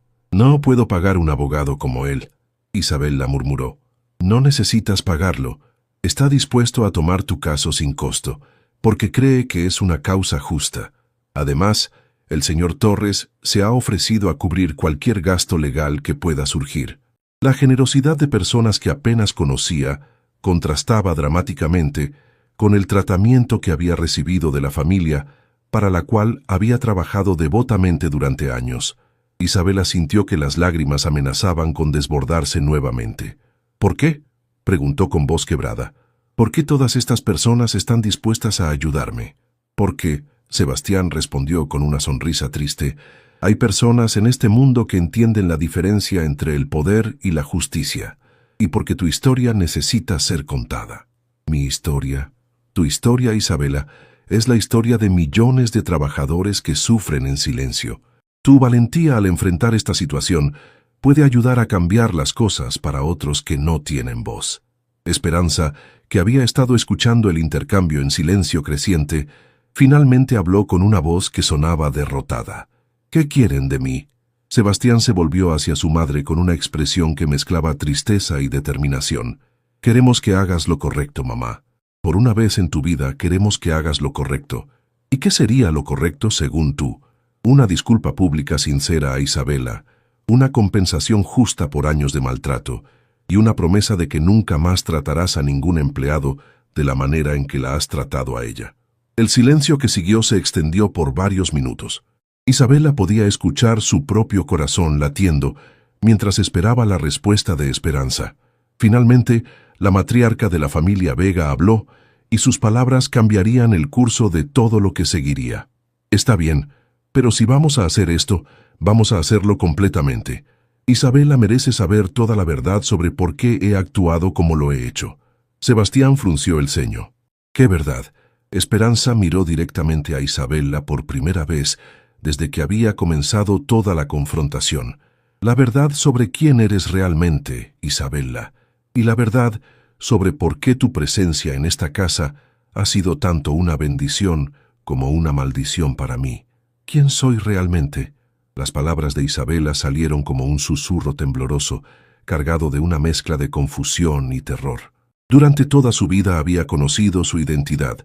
puedo pagar un abogado como él, Isabela murmuró. No necesitas pagarlo. Está dispuesto a tomar tu caso sin costo, porque cree que es una causa justa. Además, el señor Torres se ha ofrecido a cubrir cualquier gasto legal que pueda surgir. La generosidad de personas que apenas conocía contrastaba dramáticamente con el tratamiento que había recibido de la familia, para la cual había trabajado devotamente durante años. Isabela sintió que las lágrimas amenazaban con desbordarse nuevamente. ¿Por qué?, preguntó con voz quebrada. ¿Por qué todas estas personas están dispuestas a ayudarme? Porque, Sebastián respondió con una sonrisa triste, hay personas en este mundo que entienden la diferencia entre el poder y la justicia, y porque tu historia necesita ser contada. Mi historia, tu historia, Isabela, es la historia de millones de trabajadores que sufren en silencio. Tu valentía al enfrentar esta situación puede ayudar a cambiar las cosas para otros que no tienen voz. Esperanza, que había estado escuchando el intercambio en silencio creciente, finalmente habló con una voz que sonaba derrotada. ¿Qué quieren de mí? Sebastián se volvió hacia su madre con una expresión que mezclaba tristeza y determinación. Queremos que hagas lo correcto, mamá. Por una vez en tu vida queremos que hagas lo correcto. ¿Y qué sería lo correcto según tú? Una disculpa pública sincera a Isabela, una compensación justa por años de maltrato y una promesa de que nunca más tratarás a ningún empleado de la manera en que la has tratado a ella. El silencio que siguió se extendió por varios minutos. Isabela podía escuchar su propio corazón latiendo mientras esperaba la respuesta de Esperanza. Finalmente, la matriarca de la familia Vega habló y sus palabras cambiarían el curso de todo lo que seguiría. Está bien, pero si vamos a hacer esto, vamos a hacerlo completamente. Isabela merece saber toda la verdad sobre por qué he actuado como lo he hecho. Sebastián frunció el ceño. ¿Qué verdad? Esperanza miró directamente a Isabela por primera vez desde que había comenzado toda la confrontación. La verdad sobre quién eres realmente, Isabela, y la verdad sobre por qué tu presencia en esta casa ha sido tanto una bendición como una maldición para mí. ¿Quién soy realmente? Las palabras de Isabela salieron como un susurro tembloroso, cargado de una mezcla de confusión y terror. Durante toda su vida había conocido su identidad: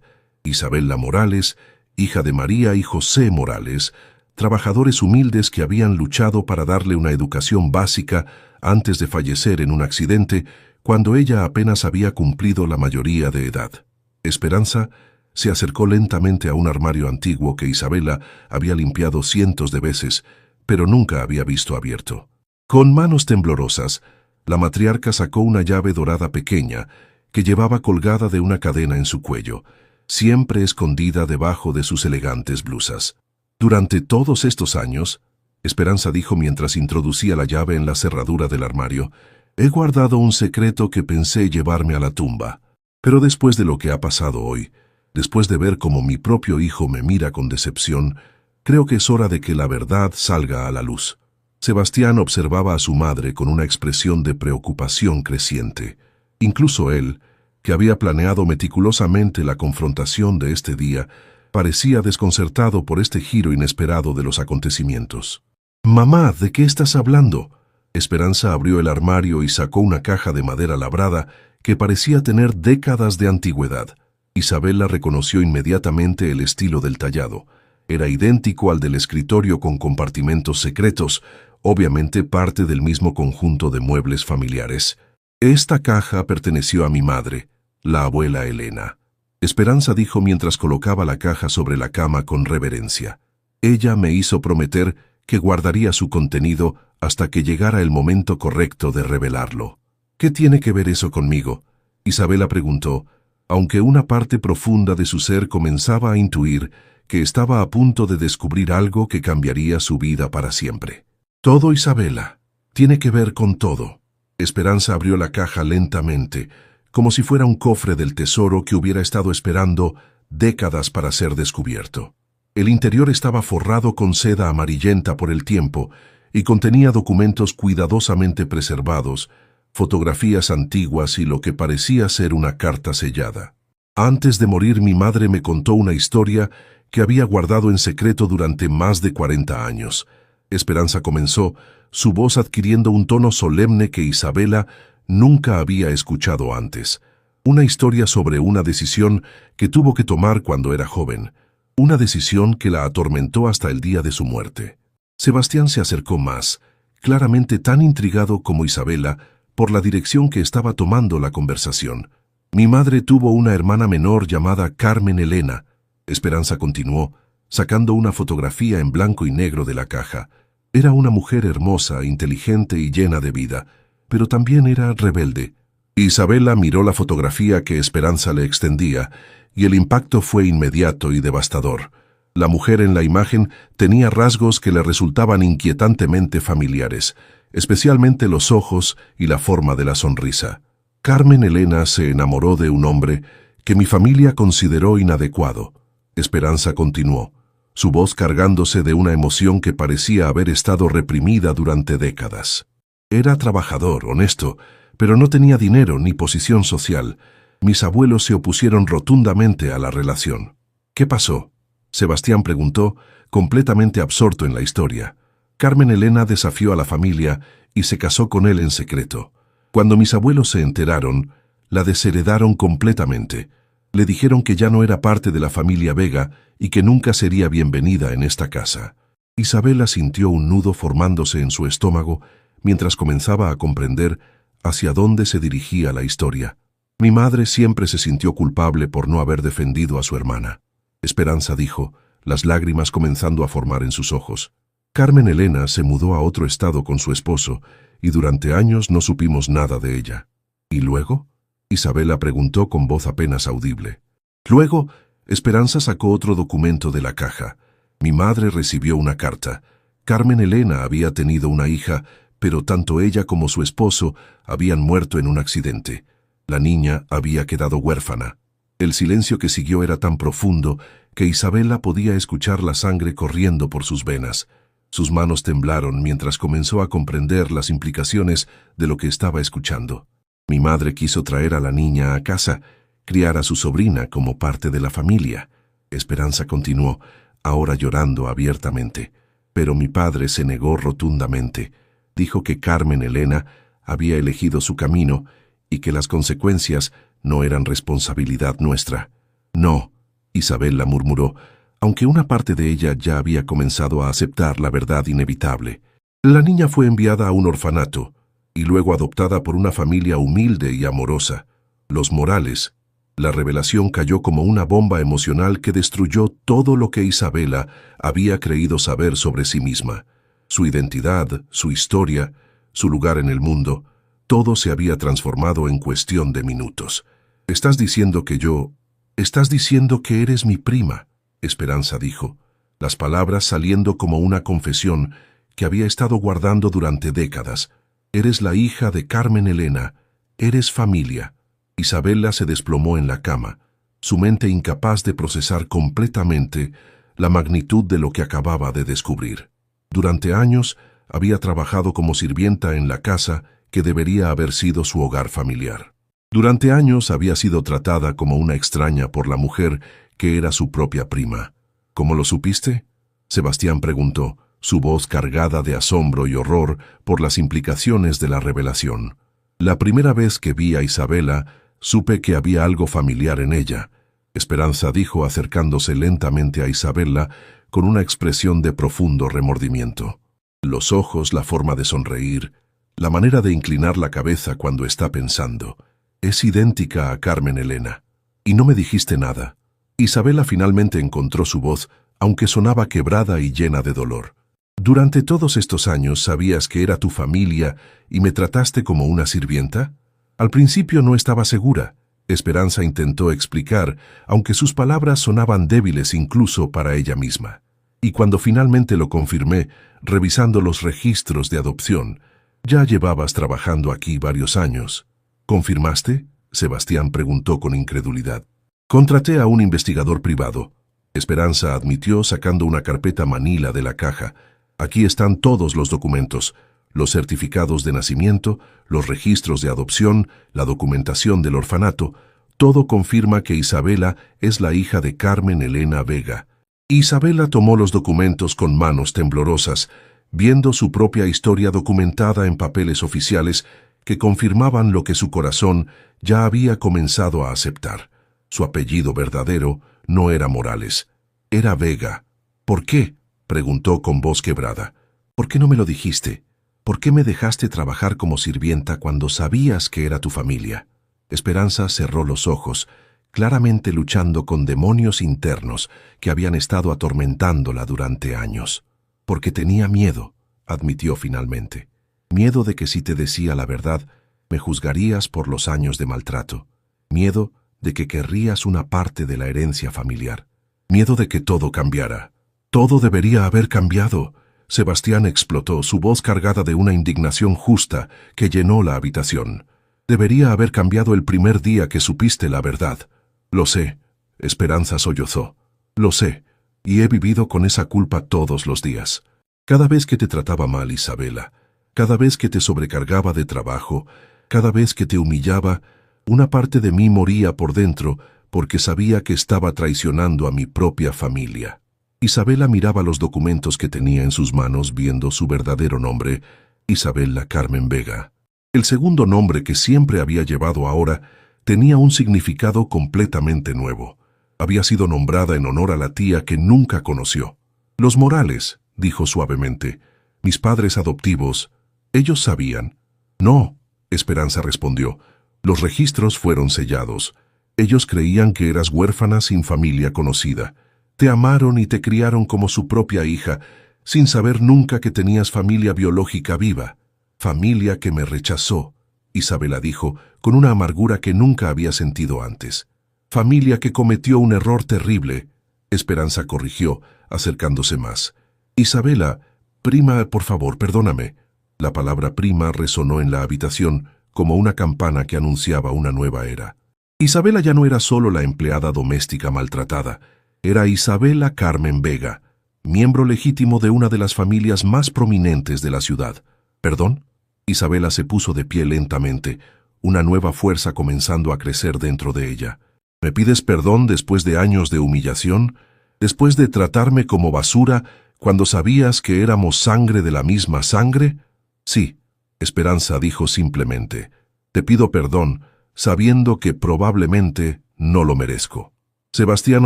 Isabela Morales, hija de María y José Morales, trabajadores humildes que habían luchado para darle una educación básica antes de fallecer en un accidente cuando ella apenas había cumplido la mayoría de edad. Esperanza se acercó lentamente a un armario antiguo que Isabela había limpiado cientos de veces, pero nunca había visto abierto. Con manos temblorosas, la matriarca sacó una llave dorada pequeña que llevaba colgada de una cadena en su cuello, siempre escondida debajo de sus elegantes blusas. Durante todos estos años, Esperanza dijo mientras introducía la llave en la cerradura del armario, he guardado un secreto que pensé llevarme a la tumba. Pero después de lo que ha pasado hoy, después de ver cómo mi propio hijo me mira con decepción, creo que es hora de que la verdad salga a la luz. Sebastián observaba a su madre con una expresión de preocupación creciente. Incluso él, que había planeado meticulosamente la confrontación de este día, parecía desconcertado por este giro inesperado de los acontecimientos. «Mamá, ¿de qué estás hablando?» Esperanza abrió el armario y sacó una caja de madera labrada que parecía tener décadas de antigüedad. Isabela reconoció inmediatamente el estilo del tallado. Era idéntico al del escritorio con compartimentos secretos, obviamente parte del mismo conjunto de muebles familiares. Esta caja perteneció a mi madre, la abuela Elena. Esperanza dijo mientras colocaba la caja sobre la cama con reverencia. Ella me hizo prometer que guardaría su contenido hasta que llegara el momento correcto de revelarlo. ¿Qué tiene que ver eso conmigo?, Isabela preguntó, aunque una parte profunda de su ser comenzaba a intuir que estaba a punto de descubrir algo que cambiaría su vida para siempre. Todo, Isabela. Tiene que ver con todo. Esperanza abrió la caja lentamente, como si fuera un cofre del tesoro que hubiera estado esperando décadas para ser descubierto. El interior estaba forrado con seda amarillenta por el tiempo y contenía documentos cuidadosamente preservados, fotografías antiguas y lo que parecía ser una carta sellada. Antes de morir, mi madre me contó una historia que había guardado en secreto durante más de 40 años. Esperanza comenzó, su voz adquiriendo un tono solemne que Isabela nunca había escuchado antes. Una historia sobre una decisión que tuvo que tomar cuando era joven. Una decisión que la atormentó hasta el día de su muerte. Sebastián se acercó más, claramente tan intrigado como Isabela por la dirección que estaba tomando la conversación. Mi madre tuvo una hermana menor llamada Carmen Elena. Esperanza continuó, sacando una fotografía en blanco y negro de la caja. Era una mujer hermosa, inteligente y llena de vida, pero también era rebelde. Isabela miró la fotografía que Esperanza le extendía, y el impacto fue inmediato y devastador. La mujer en la imagen tenía rasgos que le resultaban inquietantemente familiares, especialmente los ojos y la forma de la sonrisa. Carmen Elena se enamoró de un hombre que mi familia consideró inadecuado. Esperanza continuó, su voz cargándose de una emoción que parecía haber estado reprimida durante décadas. Era trabajador, honesto, pero no tenía dinero ni posición social. Mis abuelos se opusieron rotundamente a la relación. ¿Qué pasó?, Sebastián preguntó, completamente absorto en la historia. Carmen Elena desafió a la familia y se casó con él en secreto. Cuando mis abuelos se enteraron, la desheredaron completamente. Le dijeron que ya no era parte de la familia Vega y que nunca sería bienvenida en esta casa. Isabela sintió un nudo formándose en su estómago mientras comenzaba a comprender hacia dónde se dirigía la historia. Mi madre siempre se sintió culpable por no haber defendido a su hermana. Esperanza dijo, las lágrimas comenzando a formar en sus ojos. Carmen Elena se mudó a otro estado con su esposo y durante años no supimos nada de ella. ¿Y luego?, Isabela preguntó con voz apenas audible. Luego, Esperanza sacó otro documento de la caja. Mi madre recibió una carta. Carmen Elena había tenido una hija, pero tanto ella como su esposo habían muerto en un accidente. La niña había quedado huérfana. El silencio que siguió era tan profundo que Isabela podía escuchar la sangre corriendo por sus venas. Sus manos temblaron mientras comenzó a comprender las implicaciones de lo que estaba escuchando. Mi madre quiso traer a la niña a casa, criar a su sobrina como parte de la familia. Esperanza continuó, ahora llorando abiertamente. Pero mi padre se negó rotundamente. Dijo que Carmen Elena había elegido su camino y que las consecuencias no eran responsabilidad nuestra. No, Isabela murmuró, aunque una parte de ella ya había comenzado a aceptar la verdad inevitable. La niña fue enviada a un orfanato y luego adoptada por una familia humilde y amorosa, los Morales. La revelación cayó como una bomba emocional que destruyó todo lo que Isabela había creído saber sobre sí misma. Su identidad, su historia, su lugar en el mundo, todo se había transformado en cuestión de minutos. «Estás diciendo que eres mi prima», Esperanza dijo, las palabras saliendo como una confesión que había estado guardando durante décadas. «Eres la hija de Carmen Elena, eres familia». Isabela se desplomó en la cama, su mente incapaz de procesar completamente la magnitud de lo que acababa de descubrir. Durante años había trabajado como sirvienta en la casa que debería haber sido su hogar familiar. Durante años había sido tratada como una extraña por la mujer que era su propia prima. ¿Cómo lo supiste?, Sebastián preguntó, su voz cargada de asombro y horror por las implicaciones de la revelación. La primera vez que vi a Isabela, supe que había algo familiar en ella, Esperanza dijo acercándose lentamente a Isabela con una expresión de profundo remordimiento. Los ojos, la forma de sonreír, la manera de inclinar la cabeza cuando está pensando. Es idéntica a Carmen Elena. Y no me dijiste nada. Isabela finalmente encontró su voz, aunque sonaba quebrada y llena de dolor. Durante todos estos años sabías que era tu familia y me trataste como una sirvienta. Al principio no estaba segura. Esperanza intentó explicar, aunque sus palabras sonaban débiles incluso para ella misma. Y cuando finalmente lo confirmé, revisando los registros de adopción, ya llevabas trabajando aquí varios años. ¿Confirmaste?, Sebastián preguntó con incredulidad. Contraté a un investigador privado. Esperanza admitió sacando una carpeta manila de la caja. Aquí están todos los documentos, los certificados de nacimiento, los registros de adopción, la documentación del orfanato. Todo confirma que Isabela es la hija de Carmen Elena Vega. Isabela tomó los documentos con manos temblorosas, viendo su propia historia documentada en papeles oficiales que confirmaban lo que su corazón ya había comenzado a aceptar. Su apellido verdadero no era Morales, era Vega. «¿Por qué?», preguntó con voz quebrada. «¿Por qué no me lo dijiste?». ¿Por qué me dejaste trabajar como sirvienta cuando sabías que era tu familia? Esperanza cerró los ojos, claramente luchando con demonios internos que habían estado atormentándola durante años. Porque tenía miedo, admitió finalmente. Miedo de que si te decía la verdad, me juzgarías por los años de maltrato. Miedo de que querrías una parte de la herencia familiar. Miedo de que todo cambiara. Todo debería haber cambiado. Sebastián explotó, su voz cargada de una indignación justa que llenó la habitación. Debería haber cambiado el primer día que supiste la verdad. Lo sé, Esperanza sollozó. Lo sé, y he vivido con esa culpa todos los días. Cada vez que te trataba mal, Isabela, cada vez que te sobrecargaba de trabajo, cada vez que te humillaba, una parte de mí moría por dentro porque sabía que estaba traicionando a mi propia familia. Isabela miraba los documentos que tenía en sus manos viendo su verdadero nombre, Isabela Carmen Vega. El segundo nombre que siempre había llevado ahora tenía un significado completamente nuevo. Había sido nombrada en honor a la tía que nunca conoció. Los Morales, dijo suavemente, mis padres adoptivos, ellos sabían. No, Esperanza respondió, los registros fueron sellados. Ellos creían que eras huérfana sin familia conocida. Te amaron y te criaron como su propia hija, sin saber nunca que tenías familia biológica viva. Familia que me rechazó, Isabela dijo, con una amargura que nunca había sentido antes. Familia que cometió un error terrible, Esperanza corrigió, acercándose más. Isabela, prima, por favor, perdóname. La palabra prima resonó en la habitación como una campana que anunciaba una nueva era. Isabela ya no era solo la empleada doméstica maltratada, era Isabela Carmen Vega, miembro legítimo de una de las familias más prominentes de la ciudad. ¿Perdón? Isabela se puso de pie lentamente, una nueva fuerza comenzando a crecer dentro de ella. ¿Me pides perdón después de años de humillación? ¿Después de tratarme como basura cuando sabías que éramos sangre de la misma sangre? Sí, Esperanza dijo simplemente. Te pido perdón, sabiendo que probablemente no lo merezco. Sebastián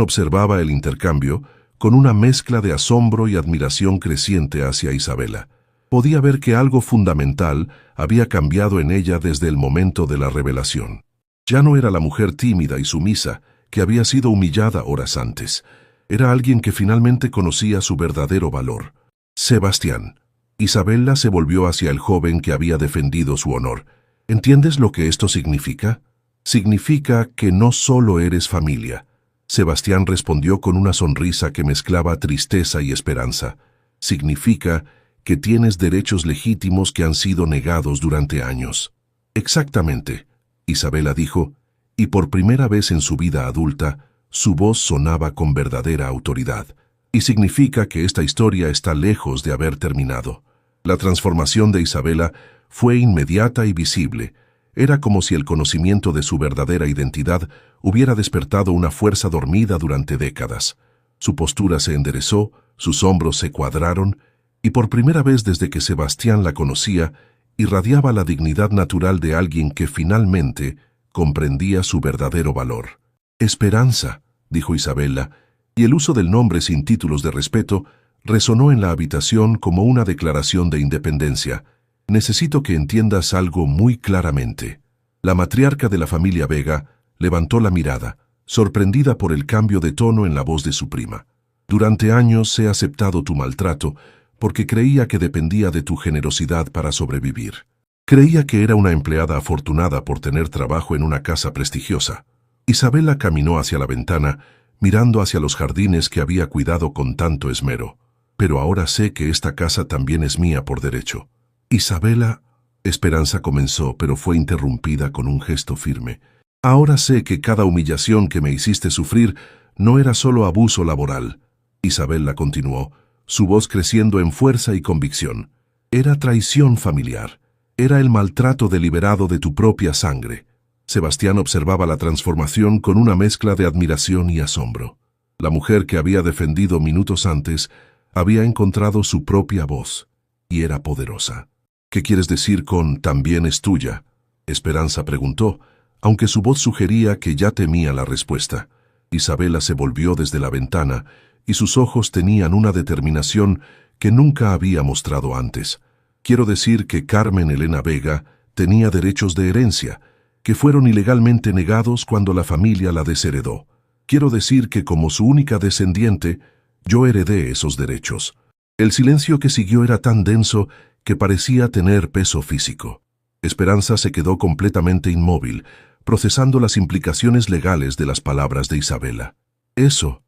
observaba el intercambio con una mezcla de asombro y admiración creciente hacia Isabela. Podía ver que algo fundamental había cambiado en ella desde el momento de la revelación. Ya no era la mujer tímida y sumisa que había sido humillada horas antes. Era alguien que finalmente conocía su verdadero valor. Sebastián. Isabela se volvió hacia el joven que había defendido su honor. ¿Entiendes lo que esto significa? Significa que no solo eres familia. Sebastián respondió con una sonrisa que mezclaba tristeza y esperanza. Significa que tienes derechos legítimos que han sido negados durante años. Exactamente, Isabela dijo, y por primera vez en su vida adulta, su voz sonaba con verdadera autoridad. Y significa que esta historia está lejos de haber terminado. La transformación de Isabela fue inmediata y visible. Era como si el conocimiento de su verdadera identidad hubiera despertado una fuerza dormida durante décadas. Su postura se enderezó, sus hombros se cuadraron, y por primera vez desde que Sebastián la conocía, irradiaba la dignidad natural de alguien que finalmente comprendía su verdadero valor. Esperanza, dijo Isabela, y el uso del nombre sin títulos de respeto resonó en la habitación como una declaración de independencia. Necesito que entiendas algo muy claramente. La matriarca de la familia Vega levantó la mirada, sorprendida por el cambio de tono en la voz de su prima. Durante años he aceptado tu maltrato porque creía que dependía de tu generosidad para sobrevivir. Creía que era una empleada afortunada por tener trabajo en una casa prestigiosa. Isabela caminó hacia la ventana, mirando hacia los jardines que había cuidado con tanto esmero. Pero ahora sé que esta casa también es mía por derecho. Isabela, Esperanza comenzó, pero fue interrumpida con un gesto firme. Ahora sé que cada humillación que me hiciste sufrir no era solo abuso laboral. Isabela continuó, su voz creciendo en fuerza y convicción. Era traición familiar. Era el maltrato deliberado de tu propia sangre. Sebastián observaba la transformación con una mezcla de admiración y asombro. La mujer que había defendido minutos antes había encontrado su propia voz, y era poderosa. ¿Qué quieres decir con «también es tuya»? Esperanza preguntó, aunque su voz sugería que ya temía la respuesta. Isabela se volvió desde la ventana, y sus ojos tenían una determinación que nunca había mostrado antes. Quiero decir que Carmen Elena Vega tenía derechos de herencia, que fueron ilegalmente negados cuando la familia la desheredó. Quiero decir que como su única descendiente, yo heredé esos derechos. El silencio que siguió era tan denso que parecía tener peso físico. Esperanza se quedó completamente inmóvil, procesando las implicaciones legales de las palabras de Isabela. Eso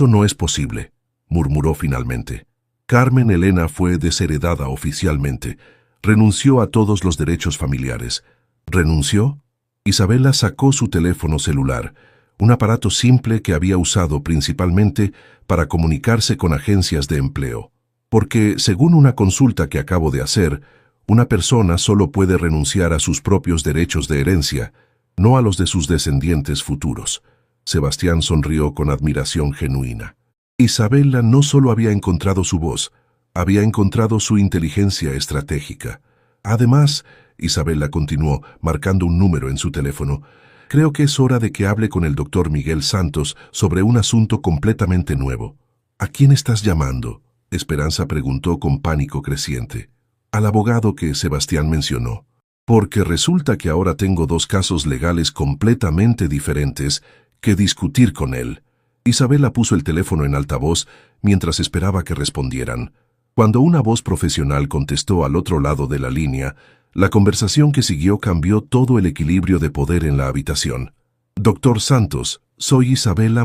no es posible, murmuró finalmente. Carmen Elena fue desheredada oficialmente. Renunció a todos los derechos familiares. ¿Renunció? Isabela sacó su teléfono celular, un aparato simple que había usado principalmente para comunicarse con agencias de empleo. Porque, según una consulta que acabo de hacer, una persona solo puede renunciar a sus propios derechos de herencia, no a los de sus descendientes futuros. Sebastián sonrió con admiración genuina. Isabela no solo había encontrado su voz, había encontrado su inteligencia estratégica. Además, Isabela continuó, marcando un número en su teléfono, creo que es hora de que hable con el doctor Miguel Santos sobre un asunto completamente nuevo. ¿A quién estás llamando?, Esperanza preguntó con pánico creciente. Al abogado que Sebastián mencionó. Porque resulta que ahora tengo dos casos legales completamente diferentes que discutir con él. Isabela puso el teléfono en altavoz mientras esperaba que respondieran. Cuando una voz profesional contestó al otro lado de la línea, la conversación que siguió cambió todo el equilibrio de poder en la habitación. Doctor Santos, soy Isabela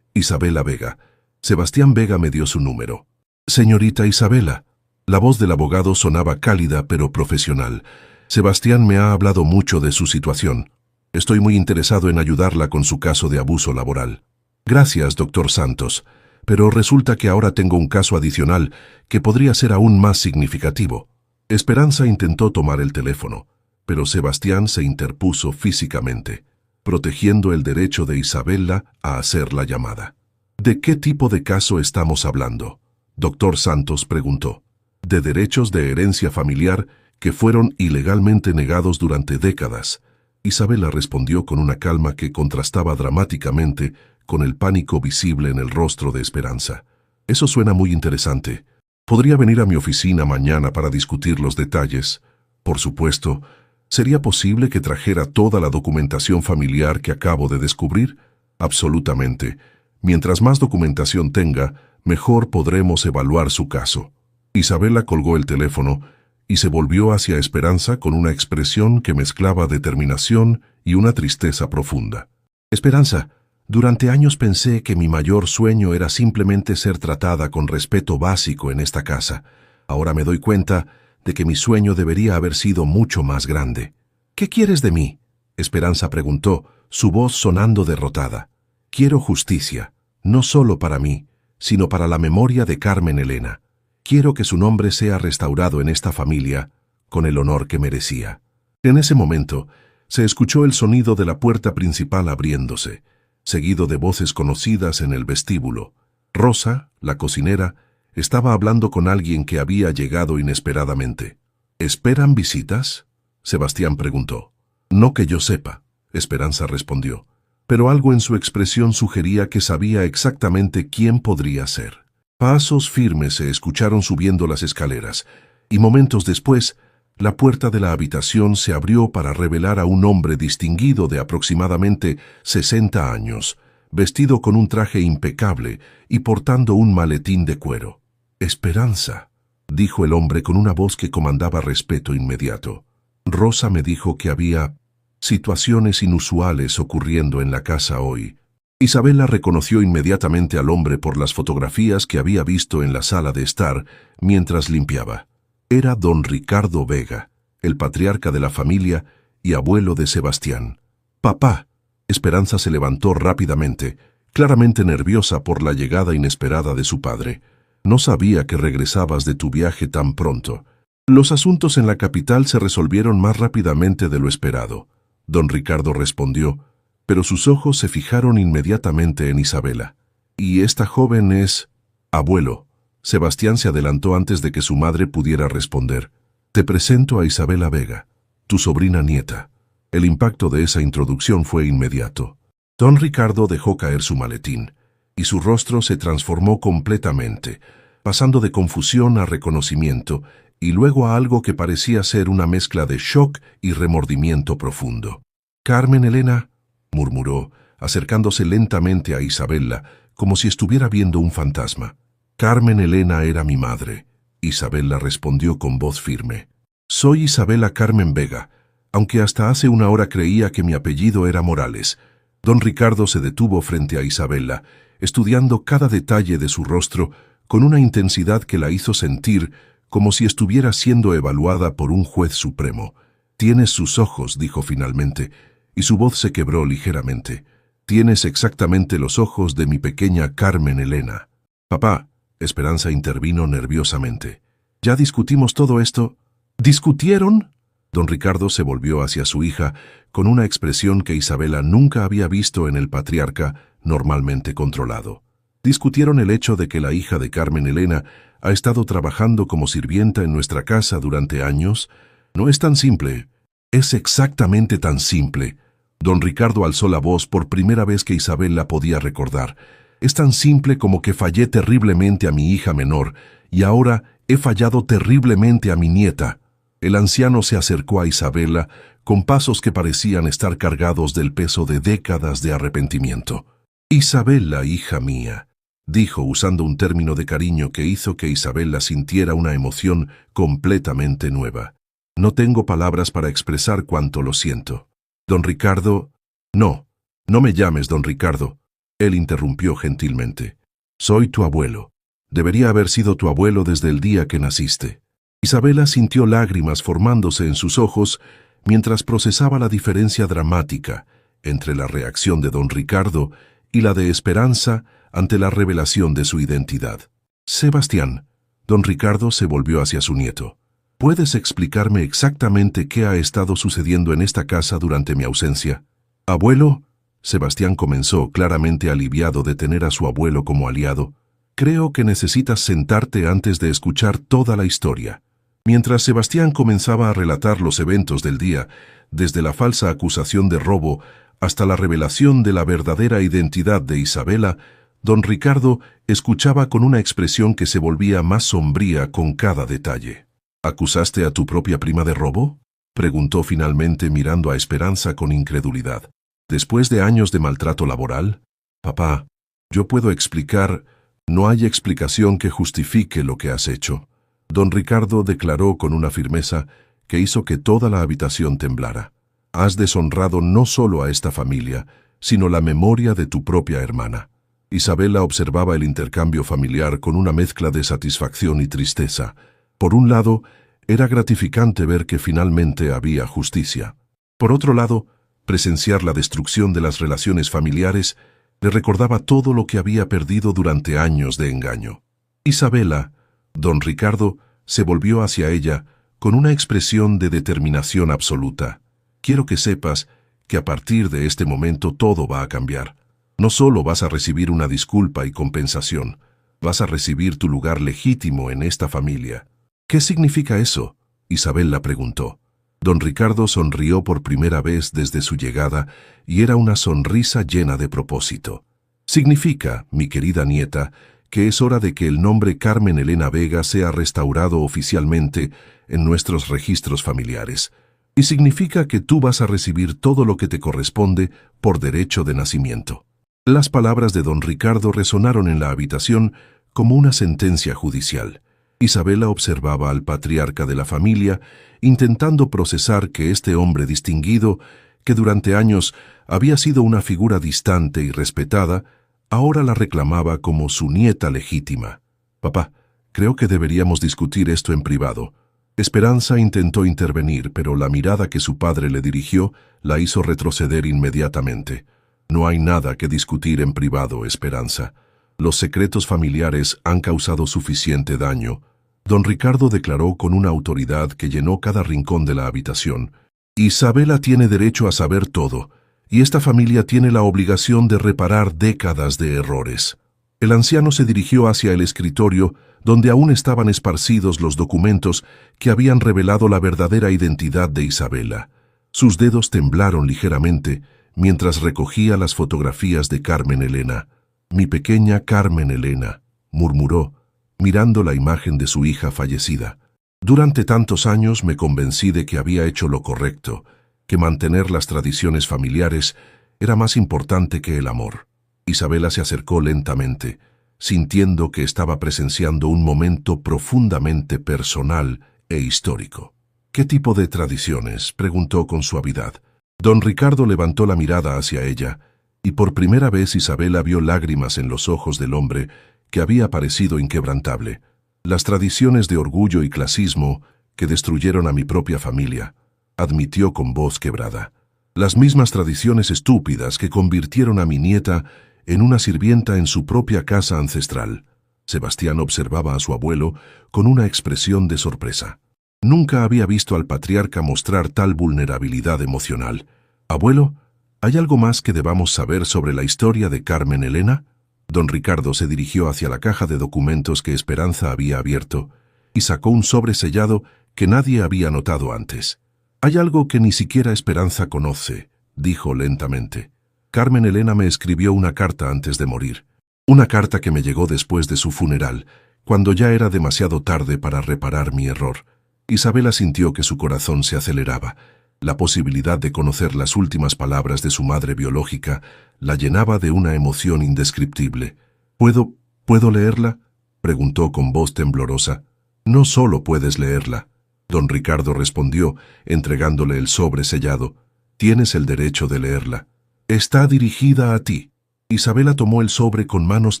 Vega. Sebastián Vega me dio su número. Señorita Isabela. La voz del abogado sonaba cálida pero profesional. Sebastián me ha hablado mucho de su situación. Estoy muy interesado en ayudarla con su caso de abuso laboral. Gracias, doctor Santos. Pero resulta que ahora tengo un caso adicional que podría ser aún más significativo. Esperanza intentó tomar el teléfono, pero Sebastián se interpuso físicamente, protegiendo el derecho de Isabela a hacer la llamada. ¿De qué tipo de caso estamos hablando?, doctor Santos preguntó. De derechos de herencia familiar que fueron ilegalmente negados durante décadas. Isabela respondió con una calma que contrastaba dramáticamente con el pánico visible en el rostro de Esperanza. Eso suena muy interesante. ¿Podría venir a mi oficina mañana para discutir los detalles? Por supuesto. ¿Sería posible que trajera toda la documentación familiar que acabo de descubrir? Absolutamente. Mientras más documentación tenga, mejor podremos evaluar su caso. Isabela colgó el teléfono y se volvió hacia Esperanza con una expresión que mezclaba determinación y una tristeza profunda. Esperanza, durante años pensé que mi mayor sueño era simplemente ser tratada con respeto básico en esta casa. Ahora me doy cuenta de que mi sueño debería haber sido mucho más grande. ¿Qué quieres de mí?, Esperanza preguntó, su voz sonando derrotada. Quiero justicia, no solo para mí, sino para la memoria de Carmen Elena. Quiero que su nombre sea restaurado en esta familia con el honor que merecía. En ese momento, se escuchó el sonido de la puerta principal abriéndose, seguido de voces conocidas en el vestíbulo. Rosa, la cocinera, estaba hablando con alguien que había llegado inesperadamente. ¿Esperan visitas?, Sebastián preguntó. No que yo sepa, Esperanza respondió, pero algo en su expresión sugería que sabía exactamente quién podría ser. Pasos firmes se escucharon subiendo las escaleras, y momentos después, la puerta de la habitación se abrió para revelar a un hombre distinguido de aproximadamente 60 años, vestido con un traje impecable y portando un maletín de cuero. «Esperanza», dijo el hombre con una voz que comandaba respeto inmediato. «Rosa me dijo que había situaciones inusuales ocurriendo en la casa hoy». Isabela reconoció inmediatamente al hombre por las fotografías que había visto en la sala de estar mientras limpiaba. Era don Ricardo Vega, el patriarca de la familia y abuelo de Sebastián. «Papá». Esperanza se levantó rápidamente, claramente nerviosa por la llegada inesperada de su padre. «No sabía que regresabas de tu viaje tan pronto». Los asuntos en la capital se resolvieron más rápidamente de lo esperado. Don Ricardo respondió, pero sus ojos se fijaron inmediatamente en Isabela. «¿Y esta joven es...?» «Abuelo». Sebastián se adelantó antes de que su madre pudiera responder. «Te presento a Isabela Vega, tu sobrina nieta». El impacto de esa introducción fue inmediato. Don Ricardo dejó caer su maletín, y su rostro se transformó completamente. pasando de confusión a reconocimiento y luego a algo que parecía ser una mezcla de shock y remordimiento profundo. «Carmen Elena», murmuró, acercándose lentamente a Isabela, como si estuviera viendo un fantasma. «Carmen Elena era mi madre», Isabela respondió con voz firme. «Soy Isabela Carmen Vega, aunque hasta hace una hora creía que mi apellido era Morales». Don Ricardo se detuvo frente a Isabela, estudiando cada detalle de su rostro con una intensidad que la hizo sentir como si estuviera siendo evaluada por un juez supremo. «Tienes sus ojos», dijo finalmente, y su voz se quebró ligeramente. «Tienes exactamente los ojos de mi pequeña Carmen Elena». «Papá», Esperanza intervino nerviosamente. «¿Ya discutimos todo esto?» «¿Discutieron?» Don Ricardo se volvió hacia su hija con una expresión que Isabela nunca había visto en el patriarca normalmente controlado. «Discutieron el hecho de que la hija de Carmen Elena ha estado trabajando como sirvienta en nuestra casa durante años. No es tan simple». «Es exactamente tan simple». Don Ricardo alzó la voz por primera vez que Isabela podía recordar. «Es tan simple como que fallé terriblemente a mi hija menor y ahora he fallado terriblemente a mi nieta». El anciano se acercó a Isabela con pasos que parecían estar cargados del peso de décadas de arrepentimiento. «Isabela, hija mía», dijo usando un término de cariño que hizo que Isabela sintiera una emoción completamente nueva. «No tengo palabras para expresar cuánto lo siento». «Don Ricardo...» «No, no me llames don Ricardo», él interrumpió gentilmente. «Soy tu abuelo. Debería haber sido tu abuelo desde el día que naciste». Isabela sintió lágrimas formándose en sus ojos mientras procesaba la diferencia dramática entre la reacción de don Ricardo y la de Esperanza ante la revelación de su identidad. «Sebastián», don Ricardo se volvió hacia su nieto. «¿Puedes explicarme exactamente qué ha estado sucediendo en esta casa durante mi ausencia?» «Abuelo», Sebastián comenzó, claramente aliviado de tener a su abuelo como aliado. «Creo que necesitas sentarte antes de escuchar toda la historia». Mientras Sebastián comenzaba a relatar los eventos del día, desde la falsa acusación de robo hasta la revelación de la verdadera identidad de Isabela, don Ricardo escuchaba con una expresión que se volvía más sombría con cada detalle. «¿Acusaste a tu propia prima de robo?», preguntó finalmente mirando a Esperanza con incredulidad. «¿Después de años de maltrato laboral?» «Papá, yo puedo explicar...». «No hay explicación que justifique lo que has hecho», don Ricardo declaró con una firmeza que hizo que toda la habitación temblara. «Has deshonrado no solo a esta familia, sino la memoria de tu propia hermana». Isabela observaba el intercambio familiar con una mezcla de satisfacción y tristeza. Por un lado, era gratificante ver que finalmente había justicia. Por otro lado, presenciar la destrucción de las relaciones familiares le recordaba todo lo que había perdido durante años de engaño. «Isabela», don Ricardo se volvió hacia ella con una expresión de determinación absoluta. «Quiero que sepas que a partir de este momento todo va a cambiar. No solo vas a recibir una disculpa y compensación, vas a recibir tu lugar legítimo en esta familia». «¿Qué significa eso?», Isabela preguntó. Don Ricardo sonrió por primera vez desde su llegada y era una sonrisa llena de propósito. «Significa, mi querida nieta, que es hora de que el nombre Carmen Elena Vega sea restaurado oficialmente en nuestros registros familiares. Y significa que tú vas a recibir todo lo que te corresponde por derecho de nacimiento». Las palabras de don Ricardo resonaron en la habitación como una sentencia judicial. Isabela observaba al patriarca de la familia, intentando procesar que este hombre distinguido, que durante años había sido una figura distante y respetada, ahora la reclamaba como su nieta legítima. «Papá, creo que deberíamos discutir esto en privado». Esperanza intentó intervenir, pero la mirada que su padre le dirigió la hizo retroceder inmediatamente. «No hay nada que discutir en privado, Esperanza. Los secretos familiares han causado suficiente daño». Don Ricardo declaró con una autoridad que llenó cada rincón de la habitación. «Isabela tiene derecho a saber todo, y esta familia tiene la obligación de reparar décadas de errores». El anciano se dirigió hacia el escritorio, donde aún estaban esparcidos los documentos que habían revelado la verdadera identidad de Isabela. Sus dedos temblaron ligeramente mientras recogía las fotografías de Carmen Elena. «Mi pequeña Carmen Elena», murmuró, mirando la imagen de su hija fallecida. Durante tantos años me convencí de que había hecho lo correcto, que mantener las tradiciones familiares era más importante que el amor. Isabela se acercó lentamente, sintiendo que estaba presenciando un momento profundamente personal e histórico. «¿Qué tipo de tradiciones?», preguntó con suavidad. Don Ricardo levantó la mirada hacia ella, y por primera vez Isabela vio lágrimas en los ojos del hombre que había parecido inquebrantable. «Las tradiciones de orgullo y clasismo que destruyeron a mi propia familia», admitió con voz quebrada. «Las mismas tradiciones estúpidas que convirtieron a mi nieta en una sirvienta en su propia casa ancestral». Sebastián observaba a su abuelo con una expresión de sorpresa. Nunca había visto al patriarca mostrar tal vulnerabilidad emocional. «Abuelo, ¿hay algo más que debamos saber sobre la historia de Carmen Elena?». Don Ricardo se dirigió hacia la caja de documentos que Esperanza había abierto y sacó un sobre sellado que nadie había notado antes. «Hay algo que ni siquiera Esperanza conoce», dijo lentamente. «Carmen Elena me escribió una carta antes de morir. Una carta que me llegó después de su funeral, cuando ya era demasiado tarde para reparar mi error». Isabela sintió que su corazón se aceleraba. La posibilidad de conocer las últimas palabras de su madre biológica la llenaba de una emoción indescriptible. ¿Puedo leerla?», preguntó con voz temblorosa. «No solo puedes leerla», don Ricardo respondió, entregándole el sobre sellado. «Tienes el derecho de leerla. Está dirigida a ti». Isabela tomó el sobre con manos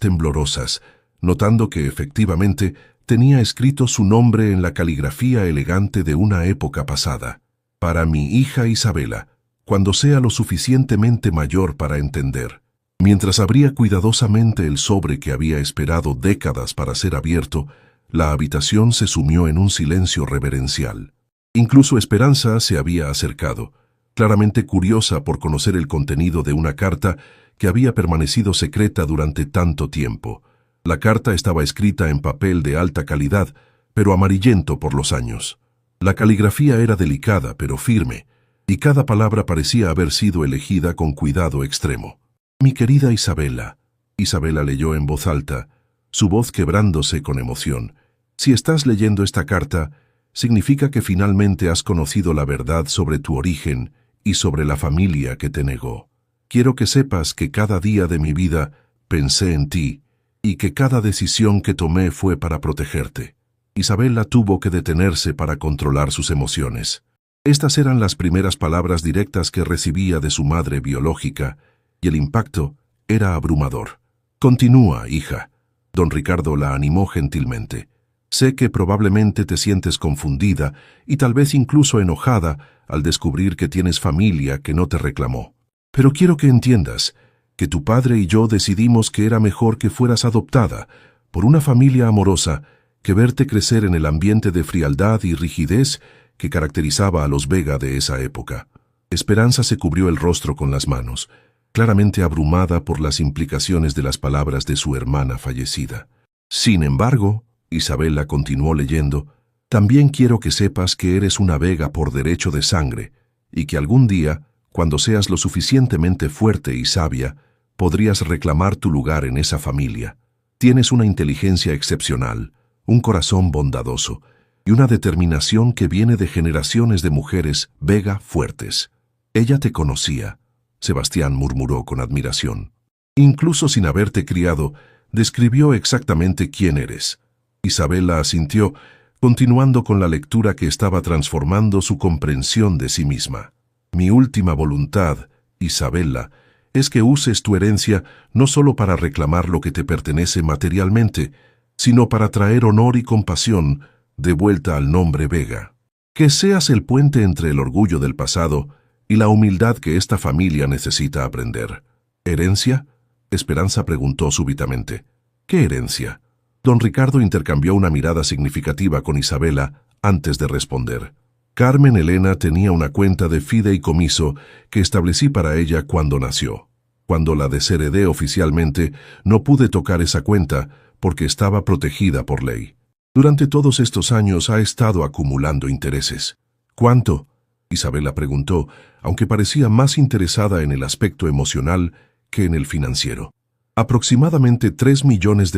temblorosas, notando que efectivamente tenía escrito su nombre en la caligrafía elegante de una época pasada. «Para mi hija Isabela, cuando sea lo suficientemente mayor para entender». Mientras abría cuidadosamente el sobre que había esperado décadas para ser abierto, la habitación se sumió en un silencio reverencial. Incluso Esperanza se había acercado, claramente curiosa por conocer el contenido de una carta que había permanecido secreta durante tanto tiempo. La carta estaba escrita en papel de alta calidad, pero amarillento por los años. La caligrafía era delicada pero firme, y cada palabra parecía haber sido elegida con cuidado extremo. «Mi querida Isabela», Isabela leyó en voz alta, su voz quebrándose con emoción. «Si estás leyendo esta carta, significa que finalmente has conocido la verdad sobre tu origen y sobre la familia que te negó. Quiero que sepas que cada día de mi vida pensé en ti, y que cada decisión que tomé fue para protegerte». Isabela tuvo que detenerse para controlar sus emociones. Estas eran las primeras palabras directas que recibía de su madre biológica, y el impacto era abrumador. «Continúa, hija». Don Ricardo la animó gentilmente. «Sé que probablemente te sientes confundida y tal vez incluso enojada al descubrir que tienes familia que no te reclamó. Pero quiero que entiendas que tu padre y yo decidimos que era mejor que fueras adoptada por una familia amorosa que verte crecer en el ambiente de frialdad y rigidez que caracterizaba a los Vega de esa época». Esperanza se cubrió el rostro con las manos, claramente abrumada por las implicaciones de las palabras de su hermana fallecida. «Sin embargo», Isabela continuó leyendo, «también quiero que sepas que eres una Vega por derecho de sangre y que algún día, cuando seas lo suficientemente fuerte y sabia, podrías reclamar tu lugar en esa familia. Tienes una inteligencia excepcional, un corazón bondadoso y una determinación que viene de generaciones de mujeres Vega fuertes. Ella te conocía», Sebastián murmuró con admiración. «Incluso sin haberte criado, describió exactamente quién eres». Isabela asintió, continuando con la lectura que estaba transformando su comprensión de sí misma. «Mi última voluntad, Isabela, es que uses tu herencia no solo para reclamar lo que te pertenece materialmente, sino para traer honor y compasión de vuelta al nombre Vega. Que seas el puente entre el orgullo del pasado y la humildad que esta familia necesita aprender». «¿Herencia?», Esperanza preguntó súbitamente. «¿Qué herencia?». Don Ricardo intercambió una mirada significativa con Isabela antes de responder. «Carmen Elena tenía una cuenta de fideicomiso que establecí para ella cuando nació. Cuando la desheredé oficialmente, no pude tocar esa cuenta porque estaba protegida por ley. Durante todos estos años ha estado acumulando intereses». «¿Cuánto?», Isabela preguntó, aunque parecía más interesada en el aspecto emocional que en el financiero. «Aproximadamente $3 millones.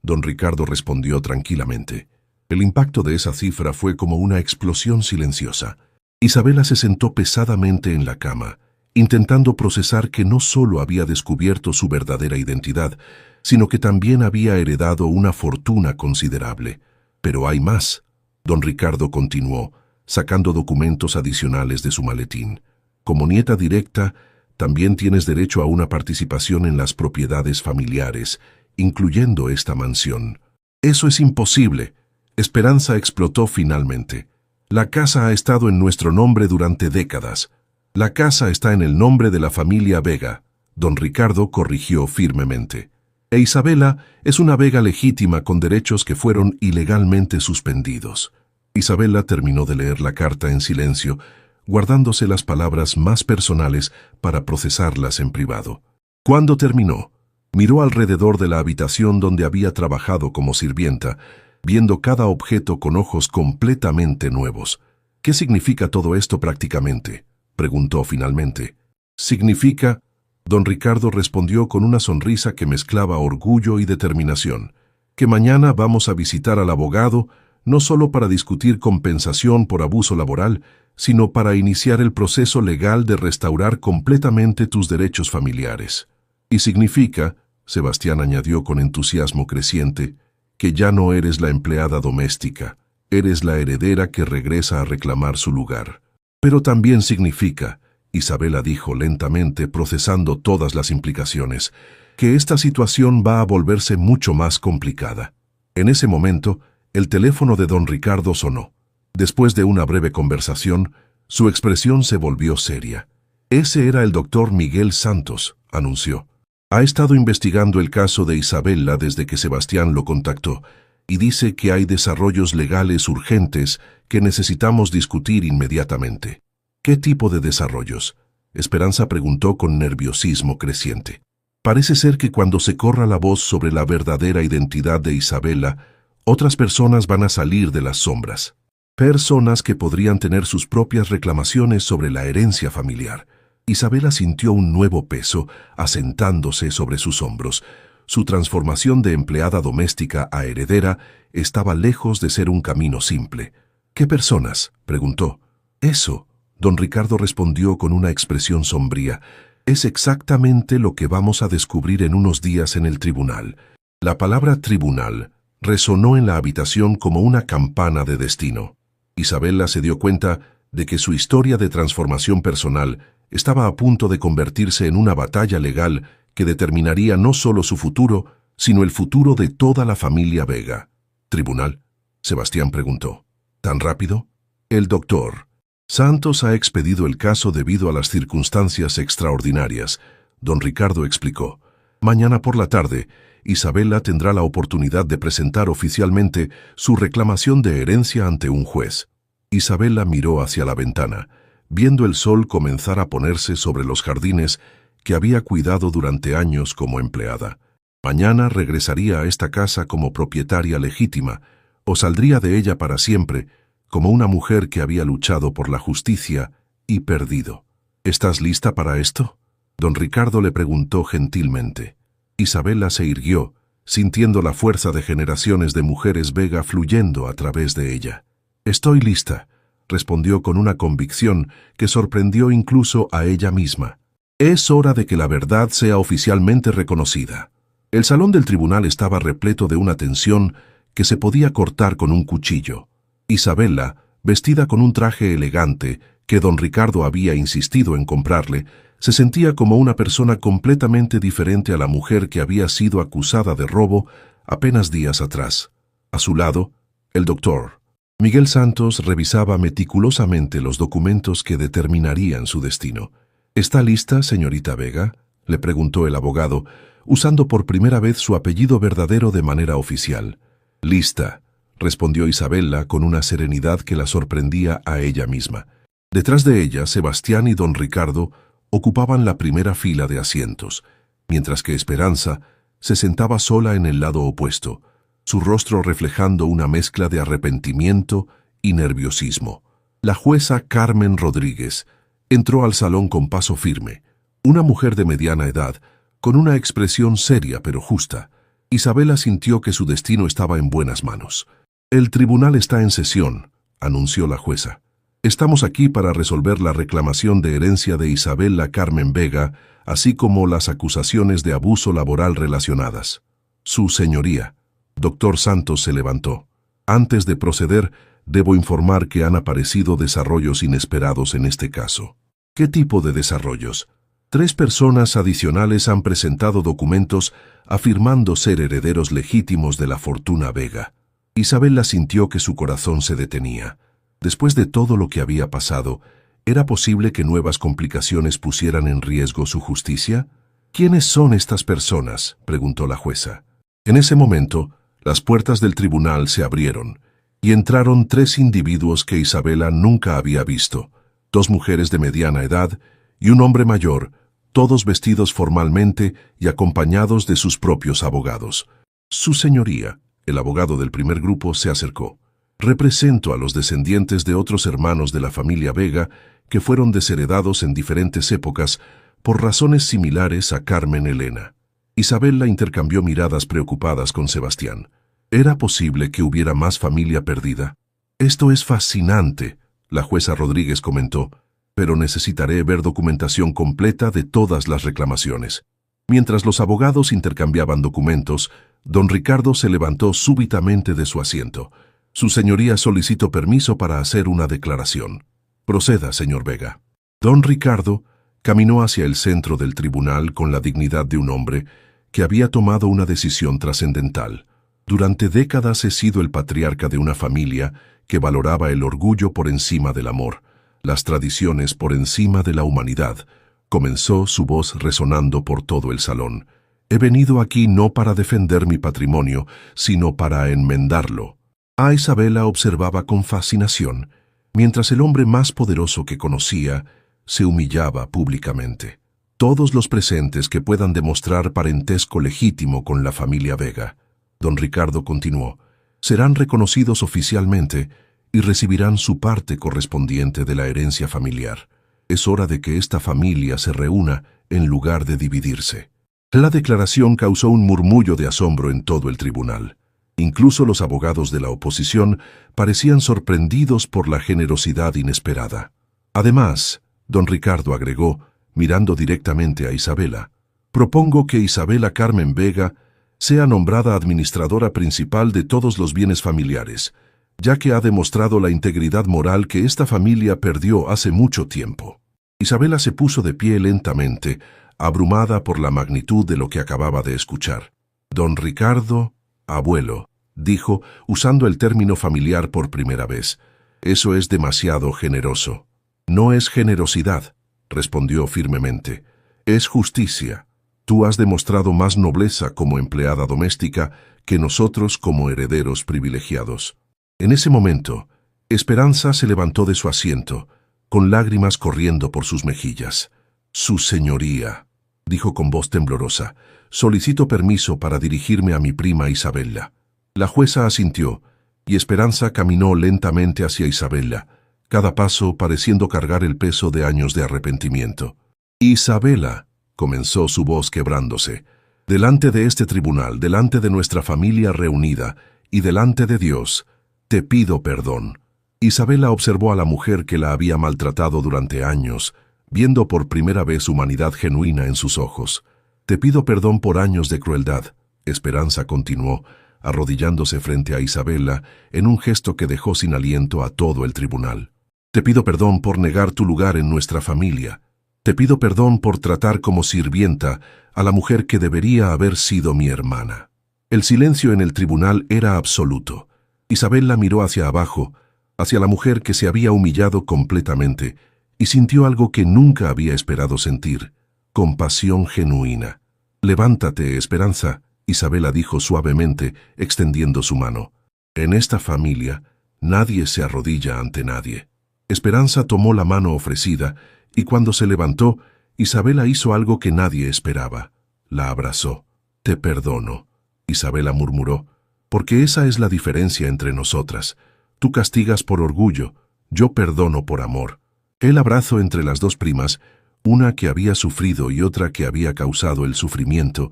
Don Ricardo respondió tranquilamente. El impacto de esa cifra fue como una explosión silenciosa. Isabela se sentó pesadamente en la cama, intentando procesar que no solo había descubierto su verdadera identidad, sino que también había heredado una fortuna considerable. Pero hay más. Don Ricardo continuó, sacando documentos adicionales de su maletín. Como nieta directa, también tienes derecho a una participación en las propiedades familiares, incluyendo esta mansión. Eso es imposible. Esperanza explotó finalmente. La casa ha estado en nuestro nombre durante décadas. La casa está en el nombre de la familia Vega. Don Ricardo corrigió firmemente. E Isabela es una Vega legítima con derechos que fueron ilegalmente suspendidos. Isabela terminó de leer la carta en silencio, guardándose las palabras más personales para procesarlas en privado. Cuando terminó, miró alrededor de la habitación donde había trabajado como sirvienta, viendo cada objeto con ojos completamente nuevos. ¿Qué significa todo esto prácticamente?, preguntó finalmente. Significa, don Ricardo respondió con una sonrisa que mezclaba orgullo y determinación, que mañana vamos a visitar al abogado, no solo para discutir compensación por abuso laboral, sino para iniciar el proceso legal de restaurar completamente tus derechos familiares. Y significa, Sebastián añadió con entusiasmo creciente, que ya no eres la empleada doméstica, eres la heredera que regresa a reclamar su lugar. Pero también significa, Isabela dijo lentamente procesando todas las implicaciones, que esta situación va a volverse mucho más complicada. En ese momento, el teléfono de don Ricardo sonó. Después de una breve conversación, su expresión se volvió seria. Ese era el doctor Miguel Santos, anunció. Ha estado investigando el caso de Isabela desde que Sebastián lo contactó y dice que hay desarrollos legales urgentes que necesitamos discutir inmediatamente. ¿Qué tipo de desarrollos?, Esperanza preguntó con nerviosismo creciente. Parece ser que cuando se corra la voz sobre la verdadera identidad de Isabela, otras personas van a salir de las sombras. Personas que podrían tener sus propias reclamaciones sobre la herencia familiar. Isabela sintió un nuevo peso asentándose sobre sus hombros. Su transformación de empleada doméstica a heredera estaba lejos de ser un camino simple. ¿Qué personas?, preguntó. Eso, don Ricardo respondió con una expresión sombría, es exactamente lo que vamos a descubrir en unos días en el tribunal. La palabra tribunal resonó en la habitación como una campana de destino. Isabela se dio cuenta de que su historia de transformación personal estaba a punto de convertirse en una batalla legal que determinaría no solo su futuro, sino el futuro de toda la familia Vega. ¿Tribunal?, Sebastián preguntó. ¿Tan rápido? El doctor Santos ha expedido el caso debido a las circunstancias extraordinarias, don Ricardo explicó. Mañana por la tarde, Isabela tendrá la oportunidad de presentar oficialmente su reclamación de herencia ante un juez. Isabela miró hacia la ventana, viendo el sol comenzar a ponerse sobre los jardines que había cuidado durante años como empleada. Mañana regresaría a esta casa como propietaria legítima, o saldría de ella para siempre, como una mujer que había luchado por la justicia y perdido. ¿Estás lista para esto?, don Ricardo le preguntó gentilmente. Isabela se irguió, sintiendo la fuerza de generaciones de mujeres Vega fluyendo a través de ella. «Estoy lista», respondió con una convicción que sorprendió incluso a ella misma. «Es hora de que la verdad sea oficialmente reconocida». El salón del tribunal estaba repleto de una tensión que se podía cortar con un cuchillo. Isabela, vestida con un traje elegante que don Ricardo había insistido en comprarle, se sentía como una persona completamente diferente a la mujer que había sido acusada de robo apenas días atrás. A su lado, el doctor Miguel Santos revisaba meticulosamente los documentos que determinarían su destino. «¿Está lista, señorita Vega?», le preguntó el abogado, usando por primera vez su apellido verdadero de manera oficial. «Lista», respondió Isabela con una serenidad que la sorprendía a ella misma. Detrás de ella, Sebastián y don Ricardo ocupaban la primera fila de asientos, mientras que Esperanza se sentaba sola en el lado opuesto, su rostro reflejando una mezcla de arrepentimiento y nerviosismo. La jueza Carmen Rodríguez entró al salón con paso firme, una mujer de mediana edad, con una expresión seria pero justa. Isabela sintió que su destino estaba en buenas manos. «El tribunal está en sesión», anunció la jueza. «Estamos aquí para resolver la reclamación de herencia de Isabela Carmen Vega, así como las acusaciones de abuso laboral relacionadas». «Su señoría». Doctor Santos se levantó. «Antes de proceder, debo informar que han aparecido desarrollos inesperados en este caso». «¿Qué tipo de desarrollos?» 3 personas adicionales han presentado documentos afirmando ser herederos legítimos de la fortuna Vega. Isabela sintió que su corazón se detenía. Después de todo lo que había pasado, ¿era posible que nuevas complicaciones pusieran en riesgo su justicia? «¿Quiénes son estas personas?», preguntó la jueza. En ese momento, las puertas del tribunal se abrieron y entraron 3 individuos que Isabela nunca había visto, 2 mujeres de mediana edad y un hombre mayor, todos vestidos formalmente y acompañados de sus propios abogados. «Su señoría», el abogado del primer grupo se acercó. «Represento a los descendientes de otros hermanos de la familia Vega que fueron desheredados en diferentes épocas por razones similares a Carmen Elena». Isabela intercambió miradas preocupadas con Sebastián. ¿Era posible que hubiera más familia perdida? «Esto es fascinante», la jueza Rodríguez comentó, «pero necesitaré ver documentación completa de todas las reclamaciones». Mientras los abogados intercambiaban documentos, don Ricardo se levantó súbitamente de su asiento. «Su señoría, solicito permiso para hacer una declaración». «Proceda, señor Vega». Don Ricardo caminó hacia el centro del tribunal con la dignidad de un hombre que había tomado una decisión trascendental. «Durante décadas he sido el patriarca de una familia que valoraba el orgullo por encima del amor, las tradiciones por encima de la humanidad», comenzó su voz resonando por todo el salón. «He venido aquí no para defender mi patrimonio, sino para enmendarlo». A Isabela observaba con fascinación, mientras el hombre más poderoso que conocía se humillaba públicamente. «Todos los presentes que puedan demostrar parentesco legítimo con la familia Vega», don Ricardo continuó, «serán reconocidos oficialmente y recibirán su parte correspondiente de la herencia familiar. Es hora de que esta familia se reúna en lugar de dividirse». La declaración causó un murmullo de asombro en todo el tribunal. Incluso los abogados de la oposición parecían sorprendidos por la generosidad inesperada. Además, don Ricardo agregó, mirando directamente a Isabela, «propongo que Isabela Carmen Vega sea nombrada administradora principal de todos los bienes familiares, ya que ha demostrado la integridad moral que esta familia perdió hace mucho tiempo». Isabela se puso de pie lentamente, abrumada por la magnitud de lo que acababa de escuchar. «Don Ricardo, abuelo», dijo, usando el término familiar por primera vez, «eso es demasiado generoso». «No es generosidad», respondió firmemente, «es justicia. Tú has demostrado más nobleza como empleada doméstica que nosotros como herederos privilegiados». En ese momento, Esperanza se levantó de su asiento, con lágrimas corriendo por sus mejillas. «Su señoría», dijo con voz temblorosa, «solicito permiso para dirigirme a mi prima Isabela». La jueza asintió, y Esperanza caminó lentamente hacia Isabela, cada paso pareciendo cargar el peso de años de arrepentimiento. «Isabela», comenzó su voz quebrándose, «delante de este tribunal, delante de nuestra familia reunida y delante de Dios, te pido perdón». Isabela observó a la mujer que la había maltratado durante años, viendo por primera vez humanidad genuina en sus ojos. «Te pido perdón por años de crueldad», Esperanza continuó, arrodillándose frente a Isabela en un gesto que dejó sin aliento a todo el tribunal. «Te pido perdón por negar tu lugar en nuestra familia. Te pido perdón por tratar como sirvienta a la mujer que debería haber sido mi hermana». El silencio en el tribunal era absoluto. Isabela miró hacia abajo, hacia la mujer que se había humillado completamente, y sintió algo que nunca había esperado sentir: compasión genuina. «Levántate, Esperanza», Isabela dijo suavemente, extendiendo su mano. «En esta familia, nadie se arrodilla ante nadie». Esperanza tomó la mano ofrecida, y cuando se levantó, Isabela hizo algo que nadie esperaba. La abrazó. «Te perdono», Isabela murmuró, «porque esa es la diferencia entre nosotras. Tú castigas por orgullo, yo perdono por amor». El abrazo entre las dos primas, una que había sufrido y otra que había causado el sufrimiento,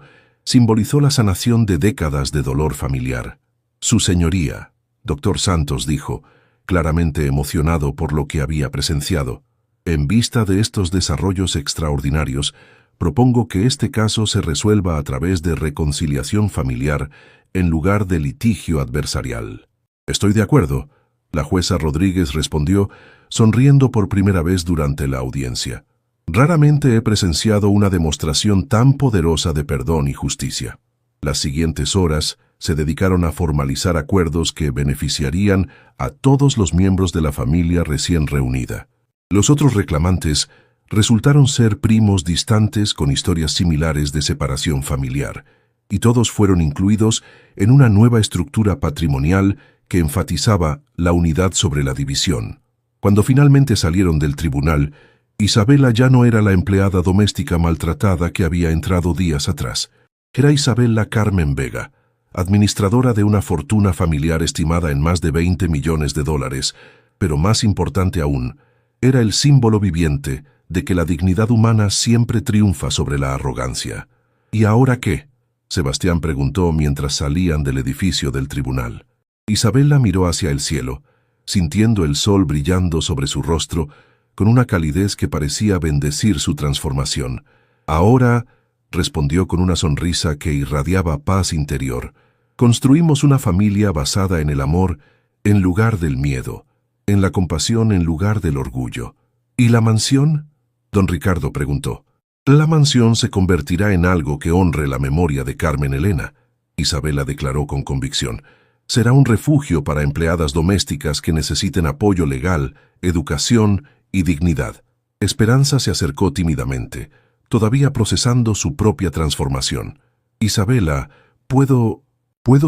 simbolizó la sanación de décadas de dolor familiar. Su señoría, doctor Santos dijo, claramente emocionado por lo que había presenciado. En vista de estos desarrollos extraordinarios, propongo que este caso se resuelva a través de reconciliación familiar en lugar de litigio adversarial. Estoy de acuerdo, la jueza Rodríguez respondió, sonriendo por primera vez durante la audiencia. Raramente he presenciado una demostración tan poderosa de perdón y justicia. Las siguientes horas se dedicaron a formalizar acuerdos que beneficiarían a todos los miembros de la familia recién reunida. Los otros reclamantes resultaron ser primos distantes con historias similares de separación familiar, y todos fueron incluidos en una nueva estructura patrimonial que enfatizaba la unidad sobre la división. Cuando finalmente salieron del tribunal, Isabela ya no era la empleada doméstica maltratada que había entrado días atrás. Era Isabela Carmen Vega, administradora de una fortuna familiar estimada en más de 20 millones de dólares, pero más importante aún, era el símbolo viviente de que la dignidad humana siempre triunfa sobre la arrogancia. ¿Y ahora qué?, Sebastián preguntó mientras salían del edificio del tribunal. Isabela miró hacia el cielo, sintiendo el sol brillando sobre su rostro con una calidez que parecía bendecir su transformación. Ahora, respondió con una sonrisa que irradiaba paz interior, construimos una familia basada en el amor en lugar del miedo, en la compasión en lugar del orgullo. ¿Y la mansión?, don Ricardo preguntó. La mansión se convertirá en algo que honre la memoria de Carmen Elena, Isabela declaró con convicción. Será un refugio para empleadas domésticas que necesiten apoyo legal, educación y dignidad. Esperanza se acercó tímidamente, todavía procesando su propia transformación. Isabela, ¿puedo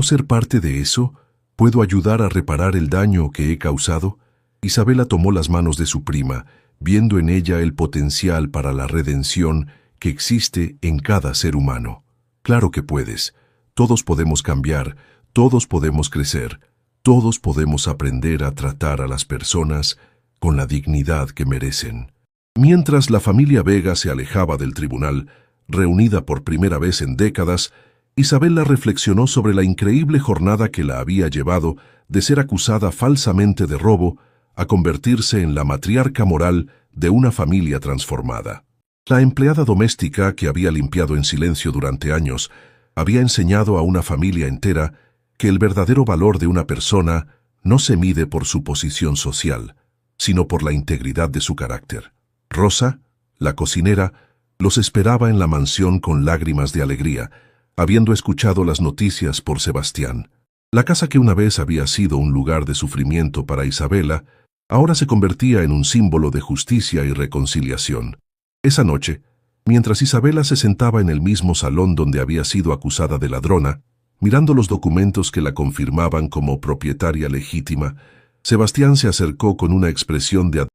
ser parte de eso? ¿Puedo ayudar a reparar el daño que he causado? Isabela tomó las manos de su prima, viendo en ella el potencial para la redención que existe en cada ser humano. Claro que puedes. Todos podemos cambiar, todos podemos crecer, todos podemos aprender a tratar a las personas con la dignidad que merecen. Mientras la familia Vega se alejaba del tribunal, reunida por primera vez en décadas, Isabela reflexionó sobre la increíble jornada que la había llevado de ser acusada falsamente de robo a convertirse en la matriarca moral de una familia transformada. La empleada doméstica que había limpiado en silencio durante años había enseñado a una familia entera que el verdadero valor de una persona no se mide por su posición social, sino por la integridad de su carácter. Rosa, la cocinera, los esperaba en la mansión con lágrimas de alegría, habiendo escuchado las noticias por Sebastián. La casa que una vez había sido un lugar de sufrimiento para Isabela, ahora se convertía en un símbolo de justicia y reconciliación. Esa noche, mientras Isabela se sentaba en el mismo salón donde había sido acusada de ladrona, mirando los documentos que la confirmaban como propietaria legítima, Sebastián se acercó con una expresión de